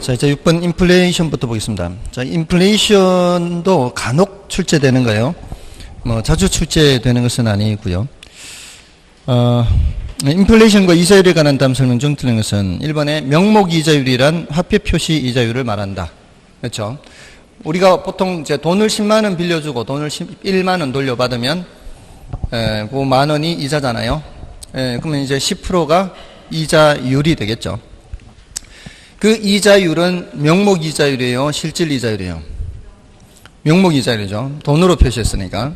자, 이제 6번 인플레이션부터 보겠습니다. 자, 인플레이션도 간혹 출제되는 거예요. 자주 출제되는 것은 아니고요. 인플레이션과 이자율에 관한 다음 설명 중 틀린 것은 1번에 명목 이자율이란 화폐 표시 이자율을 말한다. 그렇죠? 우리가 보통 이제 돈을 10만 원 빌려주고 돈을 1만 원 돌려받으면 그 만 원이 이자잖아요. 그러면 이제 10%가 이자율이 되겠죠. 그 이자율은 명목 이자율이에요? 실질 이자율이에요? 명목 이자율이죠. 돈으로 표시했으니까.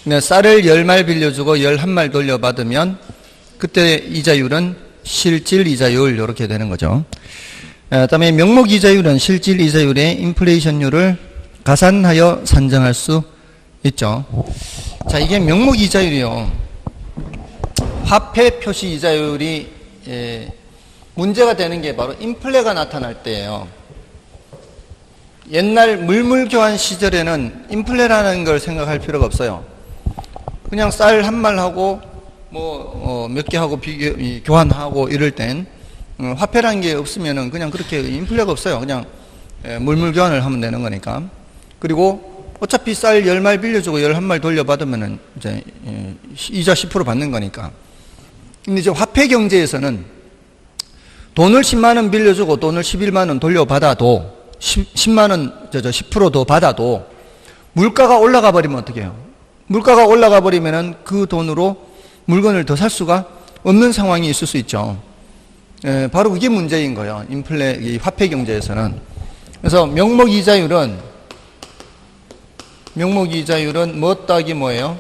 근데 쌀을 10말 빌려주고 11말 돌려받으면 그때 이자율은 실질 이자율 이렇게 되는 거죠. 그다음에 명목 이자율은 실질 이자율의 인플레이션율을 가산하여 산정할 수 있죠. 자, 이게 명목 이자율이요. 화폐 표시 이자율이 문제가 되는 게 바로 인플레가 나타날 때예요. 옛날 물물교환 시절에는 인플레라는 걸 생각할 필요가 없어요. 그냥 쌀 한 말하고 몇 개 하고 교환하고 이럴 땐 화폐라는 게 없으면은 그냥 그렇게 인플레가 없어요. 그냥 물물교환을 하면 되는 거니까. 그리고 어차피 쌀 10말 빌려주고 11말 돌려받으면은 이제 이자 10% 받는 거니까. 근데 이제 화폐 경제에서는 돈을 10만 원 빌려주고 돈을 11만 원 돌려받아도 10만 원, 10% 더 받아도 물가가 올라가 버리면 어떻게 해요? 물가가 올라가 버리면은 그 돈으로 물건을 더 살 수가 없는 상황이 있을 수 있죠. 바로 그게 문제인 거예요. 이 화폐 경제에서는. 그래서 명목 이자율은 뭐 더하기 뭐예요?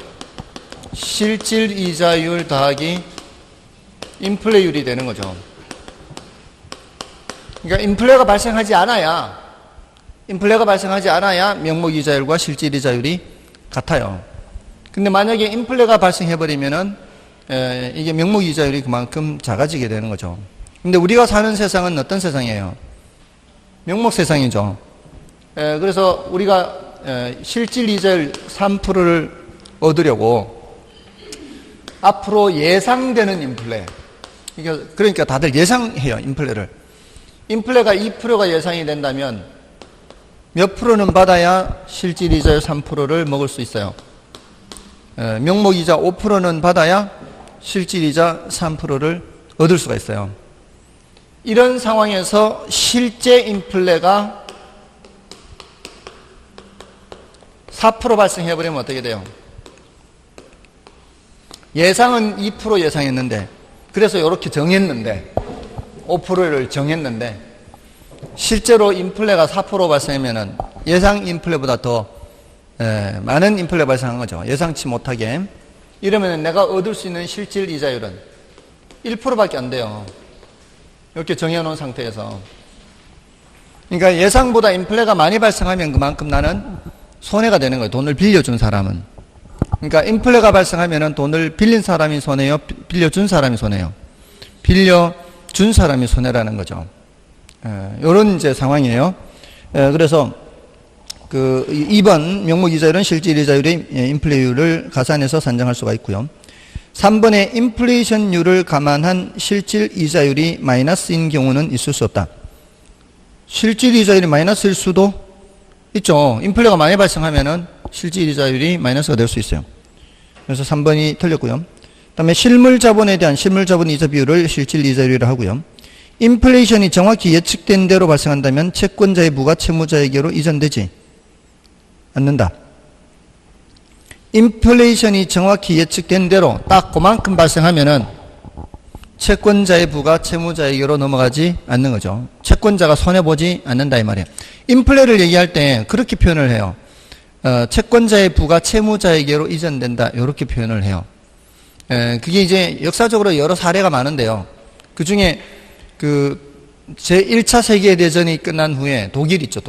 실질 이자율 더하기 인플레율이 되는 거죠. 그러니까 인플레가 발생하지 않아야 명목 이자율과 실질 이자율이 같아요. 근데 만약에 인플레가 발생해버리면은 이게 명목 이자율이 그만큼 작아지게 되는 거죠. 근데 우리가 사는 세상은 어떤 세상이에요? 명목 세상이죠. 그래서 우리가 실질 이자율 3%를 얻으려고 앞으로 예상되는 인플레, 그러니까 다들 예상해요, 인플레를. 인플레가 2%가 예상이 된다면 몇 프로는 받아야 실질 이자율 3%를 먹을 수 있어요? 명목 이자 5%는 받아야 실질 이자 3%를 얻을 수가 있어요. 이런 상황에서 실제 인플레가 4% 발생해버리면 어떻게 돼요? 예상은 2% 예상했는데, 그래서 이렇게 정했는데 5%를 정했는데 실제로 인플레가 4% 발생하면은 예상 인플레보다 더 많은 인플레 발생한 거죠. 예상치 못하게. 이러면 내가 얻을 수 있는 실질 이자율은 1%밖에 안 돼요. 이렇게 정해놓은 상태에서. 그러니까 예상보다 인플레가 많이 발생하면 그만큼 나는 손해가 되는 거예요. 돈을 빌려준 사람은. 그러니까 인플레가 발생하면은 돈을 빌린 사람이 손해요? 빌려준 사람이 손해요? 빌려준 사람이 손해라는 거죠. 요런 이제 상황이에요. 그래서 그 2번 명목 이자율은 실질 이자율의 인플레율을 가산해서 산정할 수가 있고요. 3번에 인플레이션율을 감안한 실질 이자율이 마이너스인 경우는 있을 수 없다. 실질 이자율이 마이너스일 수도 있죠. 인플레가 많이 발생하면은 실질 이자율이 마이너스가 될 수 있어요. 그래서 3번이 틀렸고요. 그다음에 실물 자본에 대한 실물 자본 이자 비율을 실질 이자율이라 하고요. 인플레이션이 정확히 예측된 대로 발생한다면 채권자의 부가 채무자에게로 이전되지 않는다. 인플레이션이 정확히 예측된 대로 딱 그만큼 발생하면은 채권자의 부가 채무자에게로 넘어가지 않는 거죠. 채권자가 손해보지 않는다 이 말이에요. 인플레를 얘기할 때 그렇게 표현을 해요. 채권자의 부가 채무자에게로 이전된다 이렇게 표현을 해요. 그게 이제 역사적으로 여러 사례가 많은데요. 그 중에 제1차 세계대전이 끝난 후에 독일 있죠,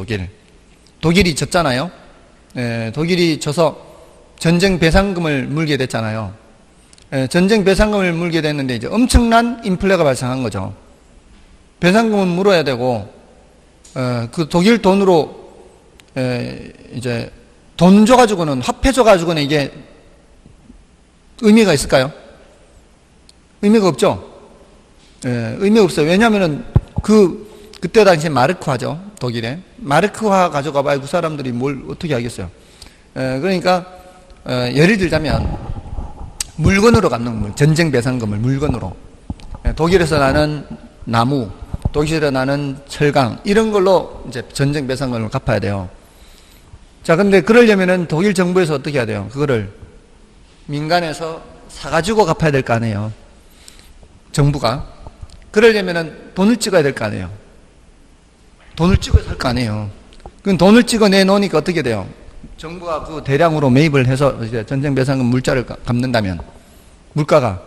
독일이 졌잖아요. 독일이 져서 전쟁 배상금을 물게 됐잖아요. 전쟁 배상금을 물게 됐는데 이제 엄청난 인플레가 발생한 거죠. 배상금은 물어야 되고, 그 독일 돈으로, 이제 돈 줘가지고는, 화폐 줘가지고는 이게 의미가 있을까요? 의미가 없죠. 의미가 없어요. 왜냐하면은 그때 당시 마르크화죠. 독일에. 마르크화 가져가봐야 그 사람들이 뭘 어떻게 하겠어요. 그러니까 예를 들자면 물건으로 갚는 물, 전쟁 배상금을 물건으로. 독일에서 나는 나무, 독일에서 나는 철강 이런 걸로 이제 전쟁 배상금을 갚아야 돼요. 자, 근데 그러려면은 독일 정부에서 어떻게 해야 돼요? 그거를 민간에서 사가지고 갚아야 될 거 아니에요. 정부가. 그러려면은 돈을 찍어야 될 거 아니에요. 돈을 찍어야 할 거 아니에요. 그럼 돈을 찍어 내놓으니까 어떻게 돼요? 정부가 그 대량으로 매입을 해서 이제 전쟁 배상금 물자를 갚는다면 물가가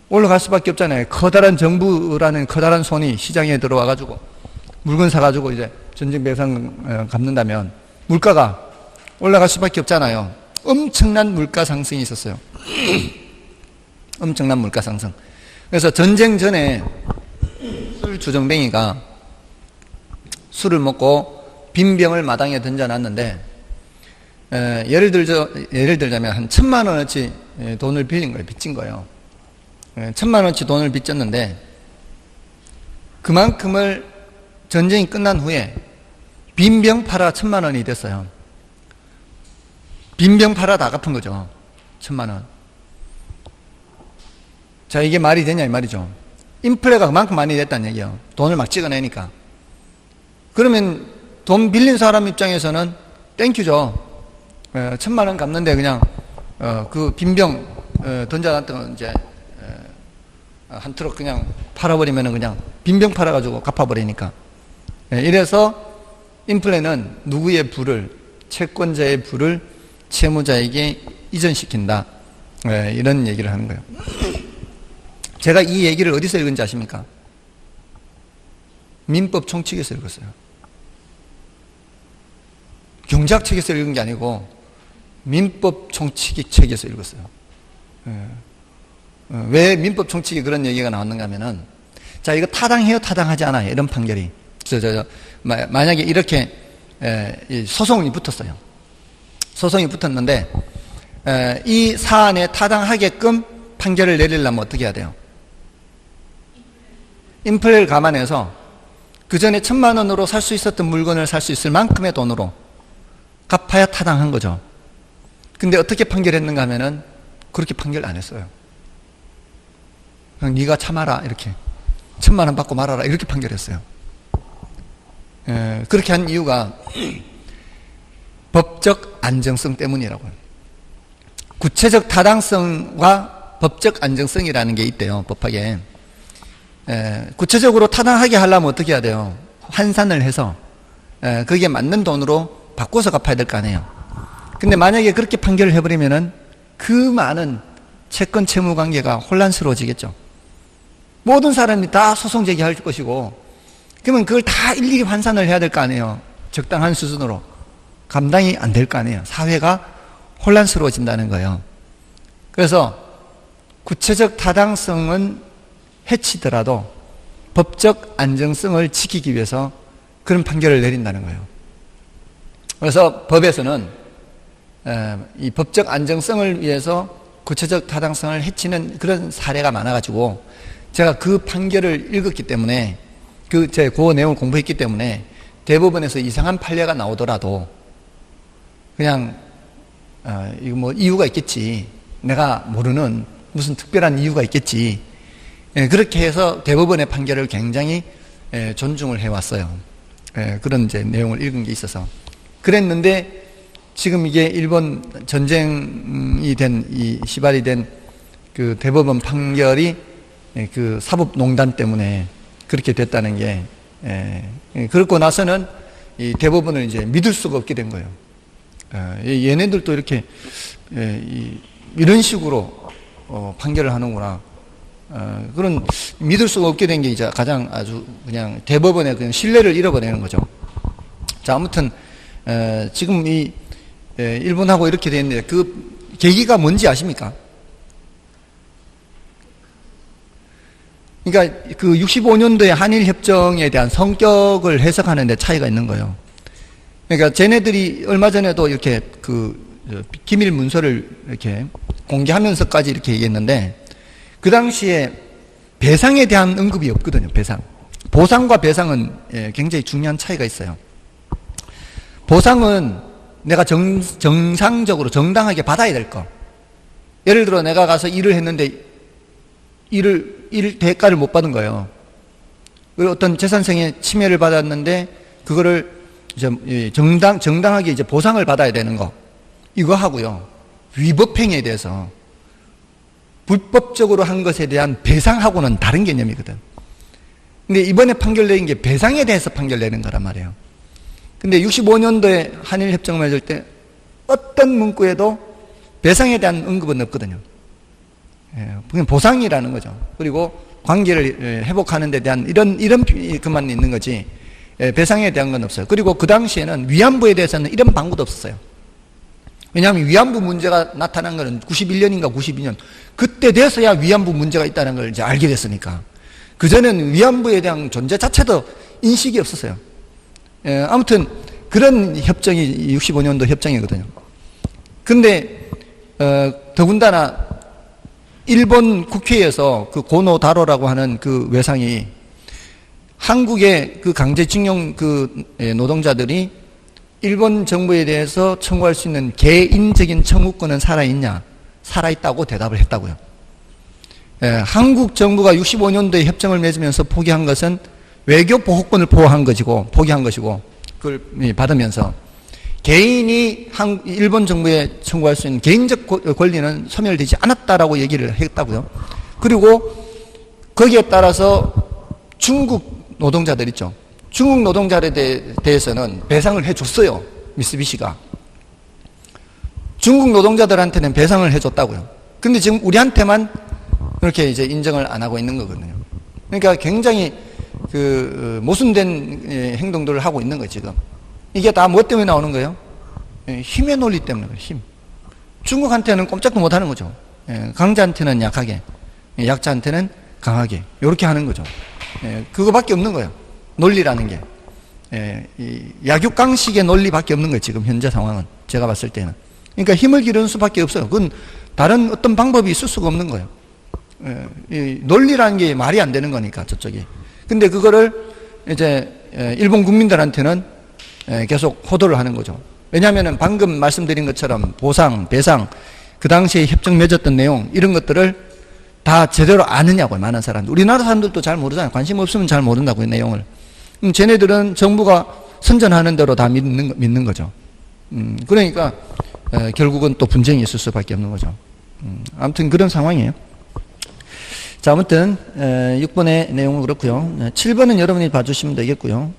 올라갈 수밖에 없잖아요. 커다란 정부라는 커다란 손이 시장에 들어와 가지고 물건 사 가지고 이제 전쟁 배상금 갚는다면 물가가 올라갈 수밖에 없잖아요. 엄청난 물가 상승이 있었어요. 엄청난 물가 상승. 그래서 전쟁 전에 술 주정뱅이가 술을 먹고 빈 병을 마당에 던져놨는데 예를 들자면 한 1,000만 원어치 돈을 빌린 거예요. 빚진 거예요. 1,000만 원어치 돈을 빚졌는데 그만큼을 전쟁이 끝난 후에 빈병 팔아 1,000만 원이 됐어요. 빈병 팔아 다 갚은 거죠. 1,000만 원. 자, 이게 말이 되냐 이 말이죠. 인플레가 그만큼 많이 됐다는 얘기예요. 돈을 막 찍어내니까. 그러면 돈 빌린 사람 입장에서는 땡큐죠. 1,000만 원 갚는데 그냥 그 빈병 던져놨던 이제 한 트럭 그냥 팔아버리면은 그냥 빈병 팔아가지고 갚아버리니까. 이래서 인플레는 누구의 부를, 채권자의 부를 채무자에게 이전시킨다. 이런 얘기를 하는 거예요. 제가 이 얘기를 어디서 읽은지 아십니까? 민법 총칙에서 읽었어요. 경제학 책에서 읽은 게 아니고 민법 총칙 책에서 읽었어요. 왜 민법 총칙에 그런 얘기가 나왔는가 하면은, 자, 이거 타당해요, 타당하지 않아요? 이런 판결이. 만약에 이렇게 소송이 붙었어요. 소송이 붙었는데 이 사안에 타당하게끔 판결을 내리려면 어떻게 해야 돼요? 인플레를 감안해서 그 전에 1,000만 원으로 살 수 있었던 물건을 살 수 있을 만큼의 돈으로 갚아야 타당한 거죠. 근데 어떻게 판결했는가 하면은 그렇게 판결 안 했어요. 그냥 네가 참아라 이렇게 1,000만 원 받고 말아라 이렇게 판결했어요. 그렇게 한 이유가 법적 안정성 때문이라고요. 구체적 타당성과 법적 안정성이라는 게 있대요, 법학에. 구체적으로 타당하게 하려면 어떻게 해야 돼요? 환산을 해서 그게 맞는 돈으로 바꿔서 갚아야 될 거 아니에요. 근데 만약에 그렇게 판결을 해버리면은 그 많은 채권 채무 관계가 혼란스러워지겠죠. 모든 사람이 다 소송 제기할 것이고, 그러면 그걸 다 일일이 환산을 해야 될 거 아니에요. 적당한 수준으로. 감당이 안 될 거 아니에요. 사회가 혼란스러워진다는 거예요. 그래서 구체적 타당성은 해치더라도 법적 안정성을 지키기 위해서 그런 판결을 내린다는 거예요. 그래서 법에서는 이 법적 안정성을 위해서 구체적 타당성을 해치는 그런 사례가 많아가지고 제가 그 판결을 읽었기 때문에 그 내용을 공부했기 때문에 대법원에서 이상한 판례가 나오더라도 그냥 이거 뭐 이유가 있겠지, 내가 모르는 무슨 특별한 이유가 있겠지, 그렇게 해서 대법원의 판결을 굉장히 존중을 해왔어요. 그런 이제 내용을 읽은 게 있어서 그랬는데, 지금 이게 일본 전쟁이 된 이 시발이 된 그 대법원 판결이 그 사법농단 때문에 그렇게 됐다는 게, 그렇고 나서는 이 대법원을 이제 믿을 수가 없게 된 거예요. 얘네들도 이렇게 이런 식으로 판결을 하는구나. 그런 믿을 수가 없게 된 게 이제 가장 아주 그냥 대법원의 그냥 신뢰를 잃어버리는 거죠. 자, 아무튼 지금 이 일본하고 이렇게 됐는데 그 계기가 뭔지 아십니까? 그러니까 그 65년도에 한일협정에 대한 성격을 해석하는 데 차이가 있는 거예요. 그러니까 쟤네들이 얼마 전에도 이렇게 그 기밀 문서를 이렇게 공개하면서까지 이렇게 얘기했는데, 그 당시에 배상에 대한 언급이 없거든요. 보상과 배상은 굉장히 중요한 차이가 있어요. 보상은 내가 정상적으로 정당하게 받아야 될 거. 예를 들어 내가 가서 일을 했는데 일 대가를 못 받은 거예요. 어떤 재산성의 침해를 받았는데 그거를 정당하게 이제 보상을 받아야 되는 거. 이거 하고요. 위법행위에 대해서 불법적으로 한 것에 대한 배상하고는 다른 개념이거든. 근데 이번에 판결내린 게 배상에 대해서 판결내는 거란 말이에요. 근데 65년도에 한일협정을 맺을 때 어떤 문구에도 배상에 대한 언급은 없거든요. 그냥 보상이라는 거죠. 그리고 관계를 회복하는 데 대한 이런 것만 있는 거지 배상에 대한 건 없어요. 그리고 그 당시에는 위안부에 대해서는 이런 방구도 없었어요. 왜냐하면 위안부 문제가 나타난 거는 91년인가 92년 그때 돼서야 위안부 문제가 있다는 걸 이제 알게 됐으니까 그전에는 위안부에 대한 존재 자체도 인식이 없었어요. 아무튼 그런 협정이 65년도 협정이거든요. 근데 더군다나 일본 국회에서 그 고노다로라고 하는 그 외상이 한국의 그 강제징용 그 노동자들이 일본 정부에 대해서 청구할 수 있는 개인적인 청구권은 살아있냐? 살아있다고 대답을 했다고요. 한국 정부가 65년도에 협정을 맺으면서 포기한 것은 외교 보호권을 포기한 것이고 그걸 받으면서 개인이 일본 정부에 청구할 수 있는 개인적 권리는 소멸되지 않았다라고 얘기를 했다고요. 그리고 거기에 따라서 중국 노동자들 있죠. 중국 노동자들에 대해서는 배상을 해줬어요. 미쓰비시가. 중국 노동자들한테는 배상을 해줬다고요. 근데 지금 우리한테만 그렇게 이제 인정을 안 하고 있는 거거든요. 그러니까 굉장히 모순된 행동들을 하고 있는 거예요, 지금. 이게 다 뭐 때문에 나오는 거예요? 힘의 논리 때문에 그래요, 힘. 중국한테는 꼼짝도 못 하는 거죠. 강자한테는 약하게, 약자한테는 강하게. 이렇게 하는 거죠. 그거밖에 없는 거예요. 논리라는 게. 약육강식의 논리밖에 없는 거예요, 지금 현재 상황은. 제가 봤을 때는. 그러니까 힘을 기르는 수밖에 없어요. 그건 다른 어떤 방법이 있을 수가 없는 거예요. 논리라는 게 말이 안 되는 거니까, 저쪽이. 근데 그거를 이제 일본 국민들한테는 계속 호도를 하는 거죠. 왜냐하면 방금 말씀드린 것처럼 보상, 배상, 그 당시에 협정 맺었던 내용 이런 것들을 다 제대로 아느냐고요. 많은 사람들. 우리나라 사람들도 잘 모르잖아요. 관심 없으면 잘 모른다고요. 내용을. 쟤네들은 정부가 선전하는 대로 다 믿는 거죠. 그러니까 결국은 또 분쟁이 있을 수밖에 없는 거죠. 아무튼 그런 상황이에요. 자, 아무튼 6번의 내용은 그렇고요. 7번은 여러분이 봐주시면 되겠고요.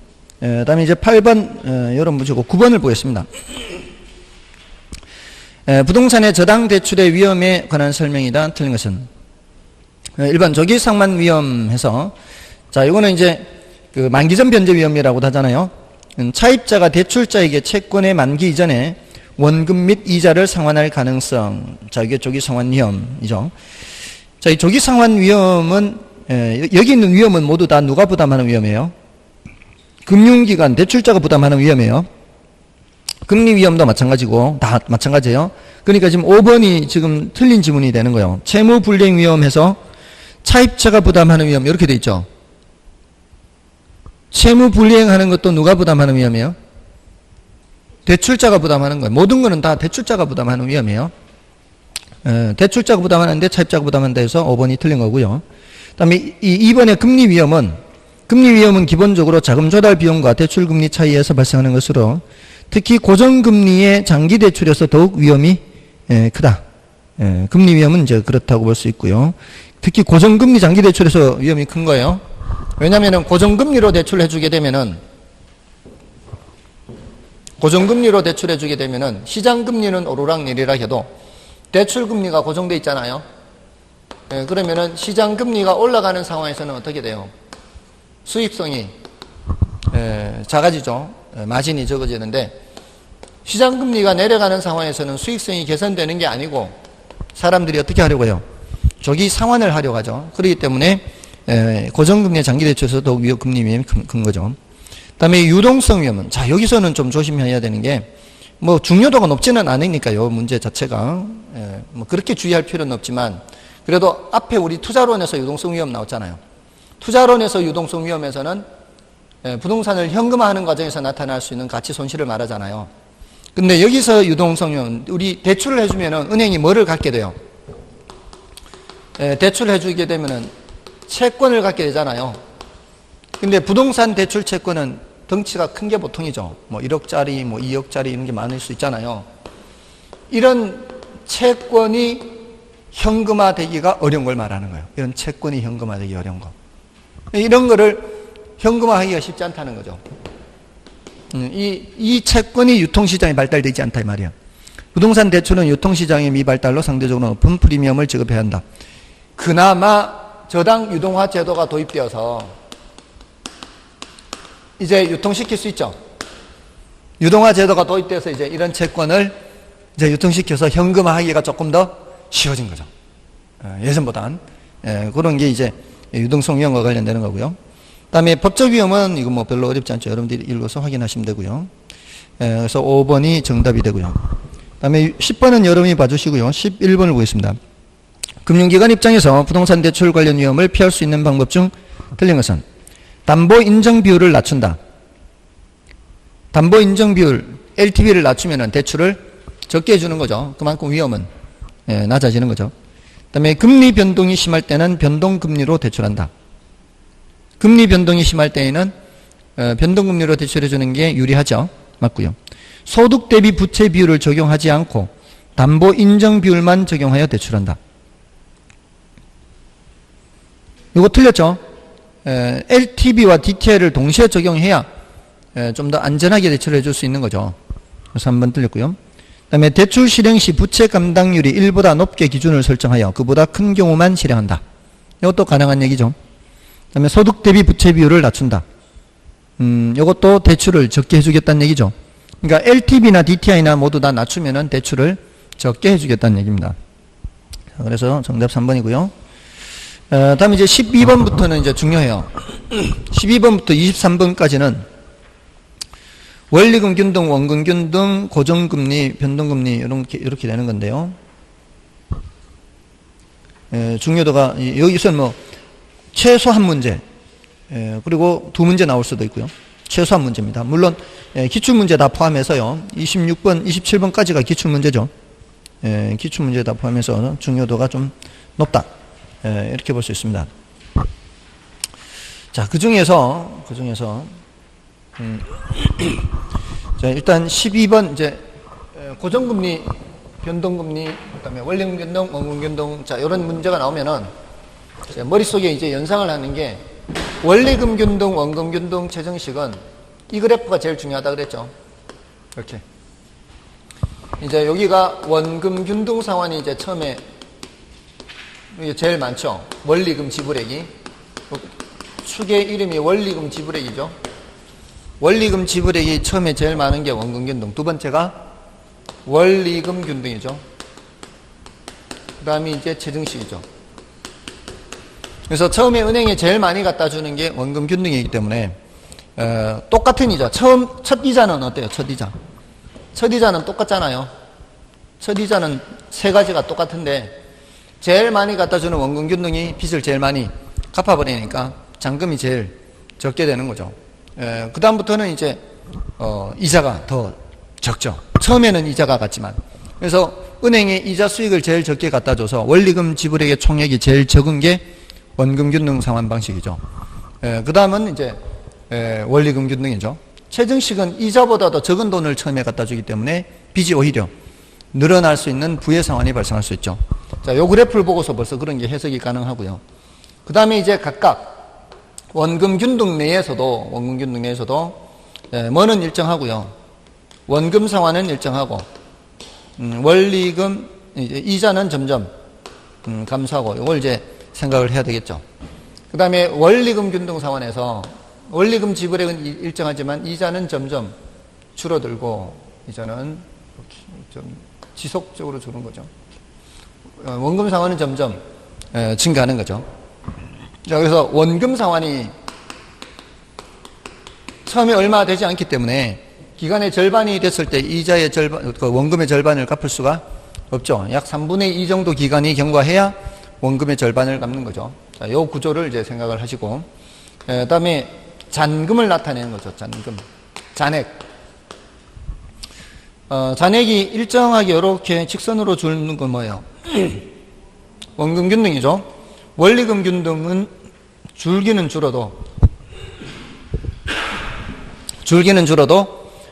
다음에 이제 8번 여러분 보시고 9번을 보겠습니다. 부동산의 저당 대출의 위험에 관한 설명이다. 틀린 것은 1번 조기상환 위험해서, 자, 이거는 이제 그 만기전 변제 위험이라고도 하잖아요. 차입자가 대출자에게 채권의 만기 이전에 원금 및 이자를 상환할 가능성. 자, 이게 조기상환 위험이죠. 자, 이 조기상환 위험은 여기 있는 위험은 모두 다 누가 부담하는 위험이에요? 금융기관, 대출자가 부담하는 위험이에요. 금리 위험도 마찬가지고 다 마찬가지예요. 그러니까 지금 5번이 지금 틀린 지문이 되는 거예요. 채무 불이행 위험해서 차입자가 부담하는 위험 이렇게 돼 있죠. 채무 불이행하는 것도 누가 부담하는 위험이에요? 대출자가 부담하는 거예요. 모든 거는 다 대출자가 부담하는 위험이에요. 대출자가 부담하는데 차입자가 부담한다 해서 5번이 틀린 거고요. 그 다음에 2번의 금리 위험은 기본적으로 자금 조달 비용과 대출 금리 차이에서 발생하는 것으로 특히 고정금리의 장기 대출에서 더욱 위험이 크다. 금리 위험은 이제 그렇다고 볼 수 있고요. 특히 고정금리 장기 대출에서 위험이 큰 거예요. 왜냐하면 고정금리로 대출해 주게 되면은 시장금리는 오르락내리락 해도 대출금리가 고정돼 있잖아요. 그러면은 시장금리가 올라가는 상황에서는 어떻게 돼요? 수익성이 작아지죠. 마진이 적어지는데 시장금리가 내려가는 상황에서는 수익성이 개선되는 게 아니고 사람들이 어떻게 하려고 해요? 조기 상환을 하려고 하죠. 그렇기 때문에 고정금리의 장기대출에서 더욱 금리 위험이 큰 거죠. 그 다음에 유동성 위험은, 자, 여기서는 좀 조심해야 되는 게 뭐 중요도가 높지는 않으니까요. 문제 자체가 뭐 그렇게 주의할 필요는 없지만 그래도 앞에 우리 투자론에서 유동성 위험 나왔잖아요. 투자론에서 유동성 위험에서는 부동산을 현금화하는 과정에서 나타날 수 있는 가치 손실을 말하잖아요. 근데 여기서 유동성 위험, 우리 대출을 해주면은 은행이 뭐를 갖게 돼요? 대출을 해주게 되면은 채권을 갖게 되잖아요. 근데 부동산 대출 채권은 덩치가 큰 게 보통이죠. 뭐 1억짜리, 뭐 2억짜리 이런 게 많을 수 있잖아요. 이런 채권이 현금화되기가 어려운 걸 말하는 거예요. 이런 채권이 현금화되기 어려운 거. 이런 거를 현금화하기가 쉽지 않다는 거죠. 이 채권이 유통시장에 발달되지 않다 이 말이야. 부동산 대출은 유통시장의 미발달로 상대적으로 높은 프리미엄을 지급해야 한다. 그나마 저당 유동화 제도가 도입되어서 이제 유통시킬 수 있죠. 유동화 제도가 도입돼서 이제 이런 채권을 이제 유통시켜서 현금화하기가 조금 더 쉬워진 거죠. 예전보단. 그런 게 이제 유동성 위험과 관련되는 거고요. 그다음에 법적 위험은 이거 뭐 별로 어렵지 않죠. 여러분들이 읽어서 확인하시면 되고요. 그래서 5번이 정답이 되고요. 그다음에 10번은 여러분이 봐주시고요. 11번을 보겠습니다. 금융기관 입장에서 부동산 대출 관련 위험을 피할 수 있는 방법 중 틀린 것은 담보 인정 비율을 낮춘다. 담보 인정 비율 LTV를 낮추면 대출을 적게 해주는 거죠. 그만큼 위험은 낮아지는 거죠. 그다음에 금리 변동이 심할 때는 변동금리로 대출한다. 금리 변동이 심할 때에는 변동금리로 대출해 주는 게 유리하죠. 맞고요. 소득 대비 부채 비율을 적용하지 않고 담보 인정 비율만 적용하여 대출한다. 이거 틀렸죠? LTV와 DTI를 동시에 적용해야 좀 더 안전하게 대출을 해줄 수 있는 거죠. 그래서 한번 틀렸고요. 그 다음에 대출 실행 시 부채 감당률이 1보다 높게 기준을 설정하여 그보다 큰 경우만 실행한다. 이것도 가능한 얘기죠. 그 다음에 소득 대비 부채 비율을 낮춘다. 이것도 대출을 적게 해주겠다는 얘기죠. 그러니까 LTV나 DTI나 모두 다 낮추면은 대출을 적게 해주겠다는 얘기입니다. 자, 그래서 정답 3번이고요. 다음 이제 12번부터는 이제 중요해요. 12번부터 23번까지는 원리금 균등, 원금 균등, 고정금리, 변동금리 이렇게 되는 건데요. 중요도가 여기서는 뭐 최소한 문제, 그리고 두 문제 나올 수도 있고요. 최소한 문제입니다. 물론 기출문제 다 포함해서요. 26번, 27번까지가 기출문제죠. 기출문제 다 포함해서 중요도가 좀 높다. 이렇게 볼 수 있습니다. 자, 그 중에서 자, 일단 12번 이제 고정금리, 변동금리, 그다음에 원리금 변동, 원금 변동, 자, 이런 문제가 나오면은 머릿속에 이제 연상을 하는 게 원리금 균등, 원금 균등 최정식은 이 그래프가 제일 중요하다 그랬죠. 이렇게. 이제 여기가 원금 균등 상환이 이제 처음에 이게 제일 많죠. 원리금 지불액이. 축의 이름이 원리금 지불액이죠. 원리금 지불액이 처음에 제일 많은 게 원금 균등. 두 번째가 원리금 균등이죠. 그 다음이 이제 최정식이죠. 그래서 처음에 은행에 제일 많이 갖다 주는 게 원금 균등이기 때문에 똑같은 이자. 첫 이자는 어때요? 첫 이자. 첫 이자는 똑같잖아요. 첫 이자는 세 가지가 똑같은데 제일 많이 갖다 주는 원금 균등이 빚을 제일 많이 갚아버리니까 잔금이 제일 적게 되는 거죠. 그 다음부터는 이제 이자가 더 적죠. 처음에는 이자가 같지만. 그래서 은행에 이자 수익을 제일 적게 갖다 줘서 원리금 지불액의 총액이 제일 적은 게 원금 균등 상환 방식이죠. 그 다음은 이제 원리금 균등이죠. 최정식은 이자보다 더 적은 돈을 처음에 갖다 주기 때문에 빚이 오히려 늘어날 수 있는 부의 상환이 발생할 수 있죠. 자, 요 그래프를 보고서 벌써 그런 게 해석이 가능하고요. 그 다음에 이제 각각 원금 균등 내에서도 뭐는 일정하고요. 원금 상환은 일정하고 원리금 이자는 점점 감소하고 이걸 이제 생각을 해야 되겠죠. 그 다음에 원리금 균등 상환에서 원리금 지불액은 일정하지만 이자는 점점 줄어들고 이자는 좀 지속적으로 주는 거죠. 원금 상환은 점점 증가하는 거죠. 자, 그래서 원금 상환이 처음에 얼마 되지 않기 때문에 기간의 절반이 됐을 때 이자의 절반, 원금의 절반을 갚을 수가 없죠. 약 3분의 2 정도 기간이 경과해야 원금의 절반을 갚는 거죠. 자, 요 구조를 이제 생각을 하시고 그다음에 잔금을 나타내는 거죠. 잔금. 잔액. 잔액이 일정하게 이렇게 직선으로 주는 건 뭐예요? 원금균등이죠. 원리금균등은 줄기는 줄어도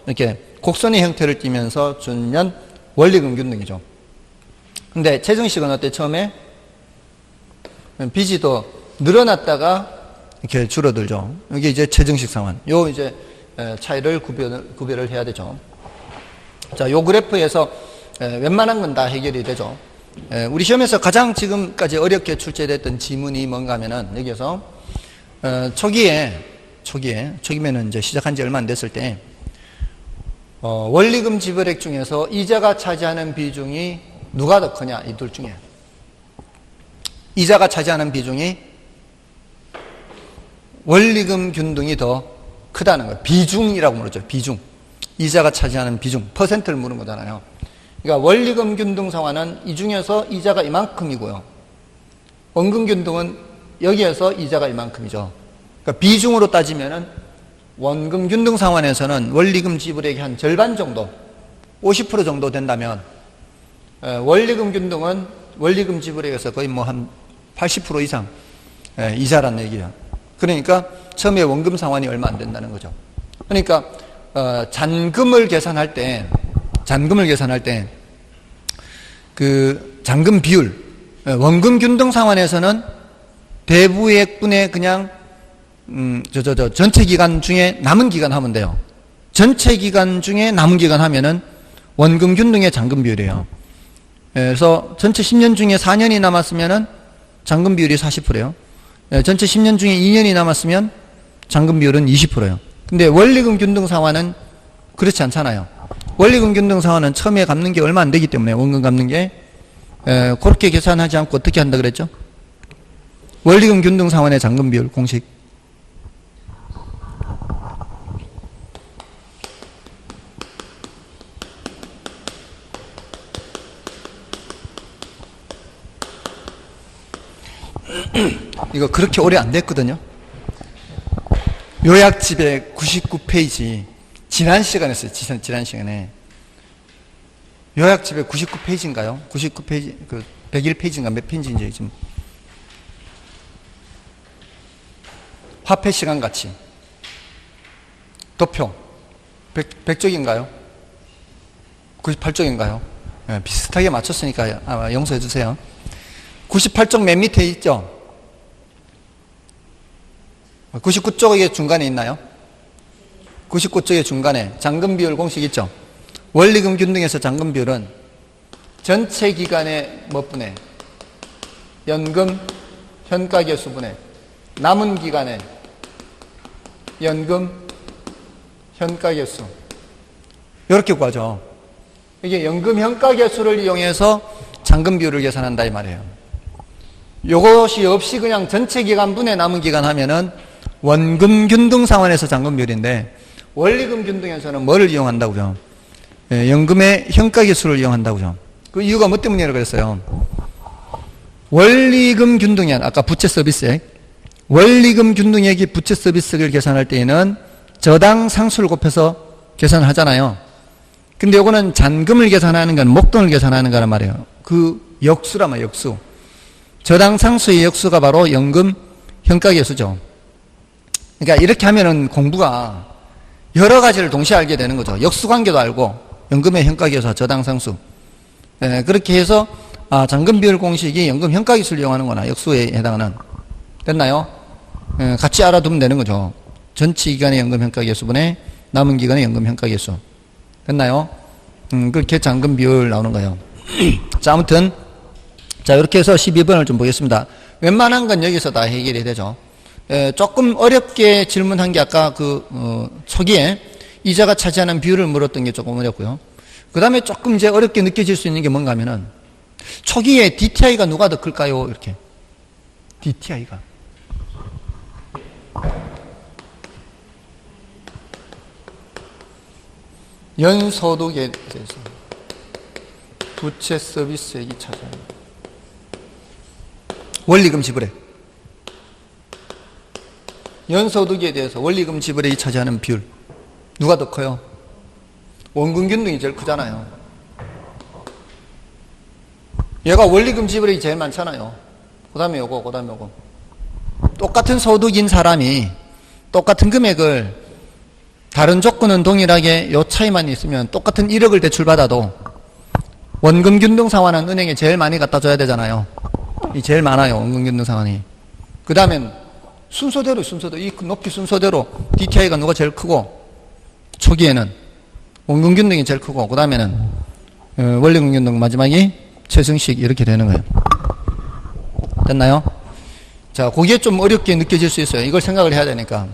이렇게 곡선의 형태를 띠면서 주면 원리금균등이죠. 근데 최정식은 어때? 처음에 빚이 더 늘어났다가 이렇게 줄어들죠. 이게 이제 최정식 상환. 요 이제 차이를 구별을 해야 되죠. 자, 요 그래프에서 웬만한 건 다 해결이 되죠. 우리 시험에서 가장 지금까지 어렵게 출제됐던 지문이 뭔가 하면은 여기에서 초기면은 이제 시작한 지 얼마 안 됐을 때 원리금 지불액 중에서 이자가 차지하는 비중이 누가 더 크냐, 이 둘 중에. 이자가 차지하는 비중이 원리금 균등이 더 크다는 거예요. 비중이라고 부르죠. 비중. 이자가 차지하는 비중. 퍼센트를 물은 거잖아요. 그러니까 원리금 균등 상환은 이 중에서 이자가 이만큼이고요. 원금 균등은 여기에서 이자가 이만큼이죠. 그러니까 비중으로 따지면은 원금 균등 상환에서는 원리금 지불액이 한 절반 정도, 50% 정도 된다면 원리금 균등은 원리금 지불액에서 거의 뭐 한 80% 이상 이자라는 얘기예요. 그러니까 처음에 원금 상환이 얼마 안 된다는 거죠. 그러니까 잔금을 계산할 때 그 잔금 비율, 원금 균등 상환에서는 대부액분의 그냥 전체 기간 중에 남은 기간 하면 돼요. 전체 기간 중에 남은 기간 하면은 원금 균등의 잔금 비율이에요. 그래서 전체 10년 중에 4년이 남았으면은 잔금 비율이 40%예요. 전체 10년 중에 2년이 남았으면 잔금 비율은 20%예요. 근데 원리금 균등 상환은 그렇지 않잖아요. 원리금 균등 상환은 처음에 갚는 게 얼마 안 되기 때문에 원금 갚는 게 그렇게 계산하지 않고 어떻게 한다 그랬죠? 원리금 균등 상환의 잔금 비율 공식. 이거 그렇게 오래 안 됐거든요. 요약집에 99페이지 지난 시간에 했어요. 지난 시간에 요약집에 99페이지인가요? 99페이지 그 101페이지인가 몇 페이지인지 지금 화폐 시간 같이 도표 100쪽인가요? 98쪽인가요? 네, 비슷하게 맞췄으니까 아마 용서해 주세요. 98쪽 맨 밑에 있죠? 99쪽의 중간에 있나요? 99쪽의 중간에 잔금 비율 공식 있죠? 원리금 균등에서 잔금 비율은 전체 기간의 몇 분의 연금 현가 개수분의 남은 기간의 연금 현가 개수 이렇게 구하죠. 이게 연금 현가 개수를 이용해서 잔금 비율을 계산한다 이 말이에요. 요것이 없이 그냥 전체 기간 분의 남은 기간 하면은 원금 균등 상환에서 잔금 비율인데 원리금 균등에서는 뭐를 이용한다고요? 연금의 현가 개수를 이용한다고요. 그 이유가 뭐 때문이라고 그랬어요? 원리금 균등액, 아까 부채 서비스액, 원리금 균등액이 부채 서비스액을 계산할 때에는 저당 상수를 곱해서 계산을 하잖아요. 근데 요거는 잔금을 계산하는 건 목돈을 계산하는 거란 말이에요. 그 역수란 말이에요. 역수. 저당 상수의 역수가 바로 연금 현가 개수죠. 그러니까 이렇게 하면은 공부가 여러 가지를 동시에 알게 되는 거죠. 역수관계도 알고 연금의 현가계수와 저당상수. 그렇게 해서 잔금 비율 공식이 연금 현가계수를 이용하는거나 역수에 해당하는. 됐나요? 같이 알아두면 되는 거죠. 전체 기간의 연금 현가계수분의 남은 기간의 연금 현가계수. 됐나요? 그렇게 잔금 비율 나오는 거예요. 자, 아무튼 자 이렇게 해서 12번을 좀 보겠습니다. 웬만한 건 여기서 다 해결이 되죠. 조금 어렵게 질문한 게 아까 초기에 이자가 차지하는 비율을 물었던 게 조금 어렵고요. 그 다음에 조금 이제 어렵게 느껴질 수 있는 게 뭔가 하면은 초기에 DTI가 누가 더 클까요? 이렇게. DTI가. 연소득에 대해서 부채 서비스액이 차지하는 원리금 지불액. 연소득에 대해서 원리금 지불액이 차지하는 비율 누가 더 커요? 원금균등이 제일 크잖아요. 얘가 원리금 지불액이 제일 많잖아요. 그 다음에 요거, 그 다음에 요거. 똑같은 소득인 사람이 똑같은 금액을 다른 조건은 동일하게 요 차이만 있으면 똑같은 1억을 대출받아도 원금균등 상환은 은행에 제일 많이 갖다 줘야 되잖아요. 이 제일 많아요, 원금균등 상환이. 그 다음엔 순서대로, 이 높이 순서대로 DTI가 누가 제일 크고, 초기에는 원금균등이 제일 크고, 그 다음에는 원리금균등 마지막이 최승식 이렇게 되는 거예요. 됐나요? 자, 그게 좀 어렵게 느껴질 수 있어요. 이걸 생각을 해야 되니까.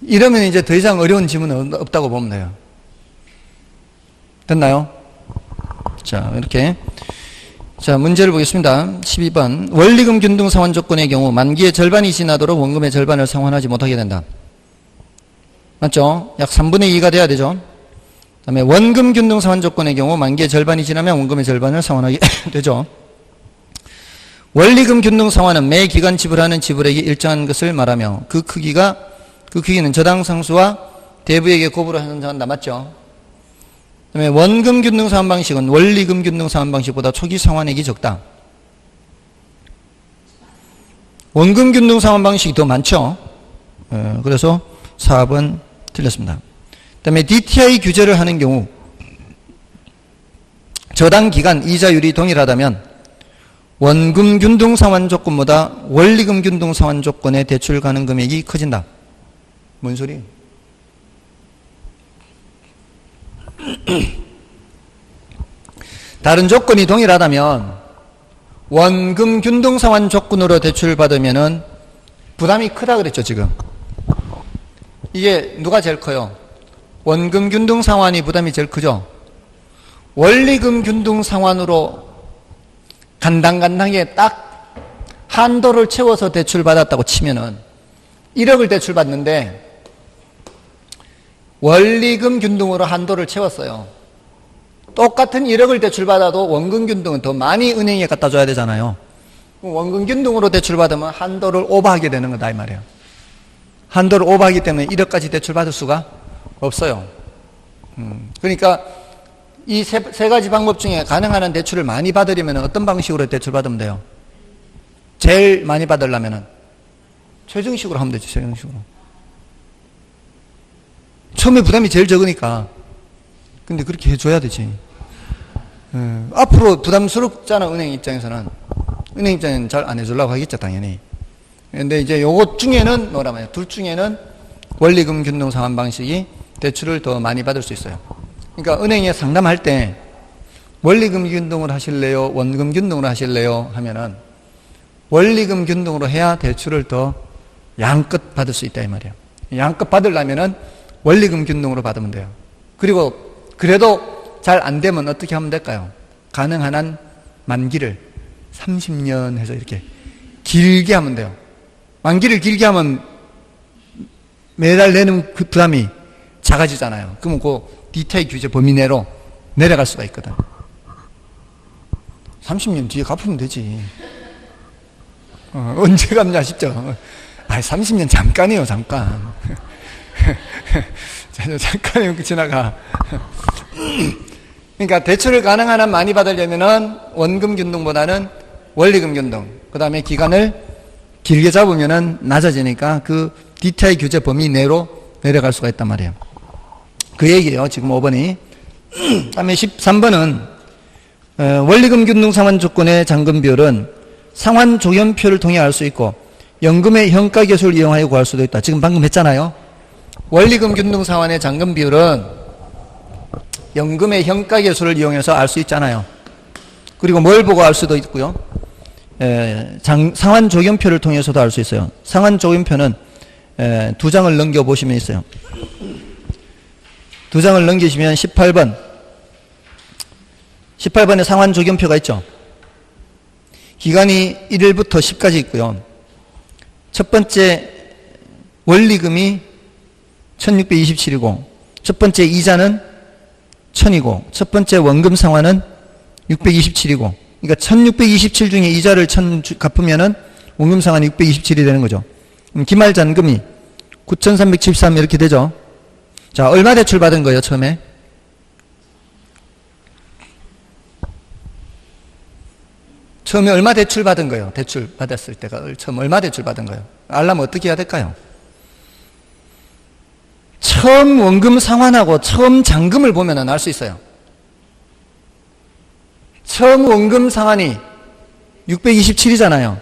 이러면 이제 더 이상 어려운 지문은 없다고 보면 돼요. 됐나요? 자, 이렇게. 자, 문제를 보겠습니다. 12번. 원리금 균등 상환 조건의 경우 만기의 절반이 지나도록 원금의 절반을 상환하지 못하게 된다. 맞죠? 약 3분의 2가 돼야 되죠. 그 다음에 원금 균등 상환 조건의 경우 만기의 절반이 지나면 원금의 절반을 상환하게 되죠. 원리금 균등 상환은 매 기간 지불하는 지불액이 일정한 것을 말하며 그 크기는 저당 상수와 대부에게 고부로 형성한다. 맞죠? 그 다음에 원금 균등 상환 방식은 원리금 균등 상환 방식보다 초기 상환액이 적다. 원금 균등 상환 방식이 더 많죠? 그래서 4번 틀렸습니다. 그 다음에 DTI 규제를 하는 경우 저당 기간 이자율이 동일하다면 원금 균등 상환 조건보다 원리금 균등 상환 조건의 대출 가능 금액이 커진다. 뭔 소리? 다른 조건이 동일하다면 원금 균등 상환 조건으로 대출을 받으면은 부담이 크다 그랬죠, 지금. 이게 누가 제일 커요? 원금 균등 상환이 부담이 제일 크죠? 원리금 균등 상환으로 간당간당하게 딱 한도를 채워서 대출받았다고 치면은 1억을 대출받는데 원리금 균등으로 한도를 채웠어요. 똑같은 1억을 대출받아도 원금 균등은 더 많이 은행에 갖다 줘야 되잖아요. 원금 균등으로 대출받으면 한도를 오버하게 되는 거다 이 말이에요. 한도를 오버하기 때문에 1억까지 대출받을 수가 없어요. 그러니까 이 세 가지 방법 중에 가능한 한 대출을 많이 받으려면 어떤 방식으로 대출받으면 돼요? 제일 많이 받으려면 최저식으로 하면 되지. 최저식으로. 처음에 부담이 제일 적으니까. 근데 그렇게 해줘야 되지. 앞으로 부담스럽잖아, 은행 입장에서는. 은행 입장에는 잘 안 해주려고 하겠죠, 당연히. 근데 이제 요것 중에는 뭐라 말이야. 둘 중에는 원리금 균등 상환 방식이 대출을 더 많이 받을 수 있어요. 그러니까 은행에 상담할 때 원리금 균등으로 하실래요? 원금 균등으로 하실래요? 하면은 원리금 균등으로 해야 대출을 더 양껏 받을 수 있다 이 말이에요. 양껏 받으려면은 원리금 균등으로 받으면 돼요. 그리고 그래도 잘 안 되면 어떻게 하면 될까요? 가능한 한 만기를 30년 해서 이렇게 길게 하면 돼요. 만기를 길게 하면 매달 내는 그 부담이 작아지잖아요. 그러면 그 DTI 규제 범위 내로 내려갈 수가 있거든. 30년 뒤에 갚으면 되지. 언제 갚냐 싶죠. 30년 잠깐이에요, 잠깐. 잠깐이면 지나가. 그러니까 대출을 가능한 한 많이 받으려면은 원금 균등보다는 원리금 균등. 그 다음에 기간을 길게 잡으면은 낮아지니까 그 DTI 규제 범위 내로 내려갈 수가 있단 말이에요. 그 얘기예요. 지금 5번이. 다음에 13번은 원리금 균등 상환 조건의 잔금 비율은 상환 조견표를 통해 알 수 있고 연금의 현가 계수를 이용하여 구할 수도 있다. 지금 방금 했잖아요. 원리금 균등 상환의 잔금 비율은 연금의 현가 계수를 이용해서 알 수 있잖아요. 그리고 뭘 보고 알 수도 있고요. 상환 조견표를 통해서도 알 수 있어요. 상환 조견표는 두 장을 넘겨보시면 있어요. 두 장을 넘기시면 18번. 18번에 상환 조견표가 있죠. 기간이 1일부터 10까지 있고요. 첫 번째 원리금이 1627이고 첫 번째 이자는 1000이고 첫 번째 원금 상환은 627이고 그러니까 1627 중에 이자를 1000 갚으면은 원금 상환이 627이 되는 거죠. 기말 잔금이 9,373 이렇게 되죠. 자, 얼마 대출 받은 거예요, 처음에? 처음에 얼마 대출 받은 거예요? 대출 받았을 때가 처음 얼마 대출 받은 거예요? 알려면 어떻게 해야 될까요? 처음 원금 상환하고 처음 잔금을 보면 알 수 있어요. 처음 원금 상환이 627이잖아요.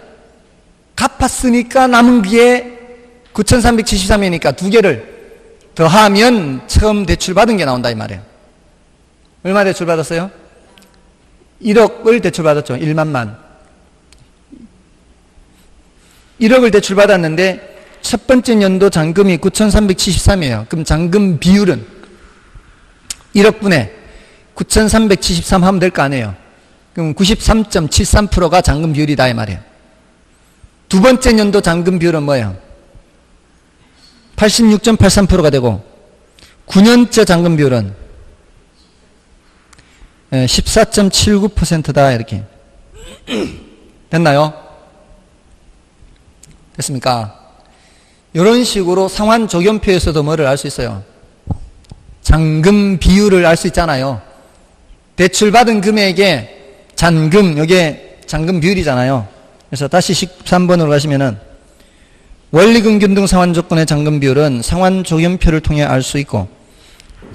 갚았으니까 남은 게 9,373이니까 두 개를 더하면 처음 대출 받은 게 나온다 이 말이에요. 얼마 대출 받았어요? 1억을 대출 받았죠. 1만만. 1억을 대출 받았는데 첫 번째 연도 잔금이 9,373이에요. 그럼 잔금 비율은 1억분에 9,373 하면 될 거 아니에요. 그럼 93.73%가 잔금 비율이다 이 말이에요. 두 번째 연도 잔금 비율은 뭐예요? 86.83%가 되고 9년째 잔금 비율은 14.79%다 이렇게 됐나요? 됐습니까? 이런 식으로 상환 조견표에서도 뭐를 알 수 있어요? 잔금 비율을 알 수 있잖아요. 대출받은 금액에 잔금, 이게 잔금 비율이잖아요. 그래서 다시 13번으로 가시면은 원리금 균등 상환 조건의 잔금 비율은 상환 조견표를 통해 알 수 있고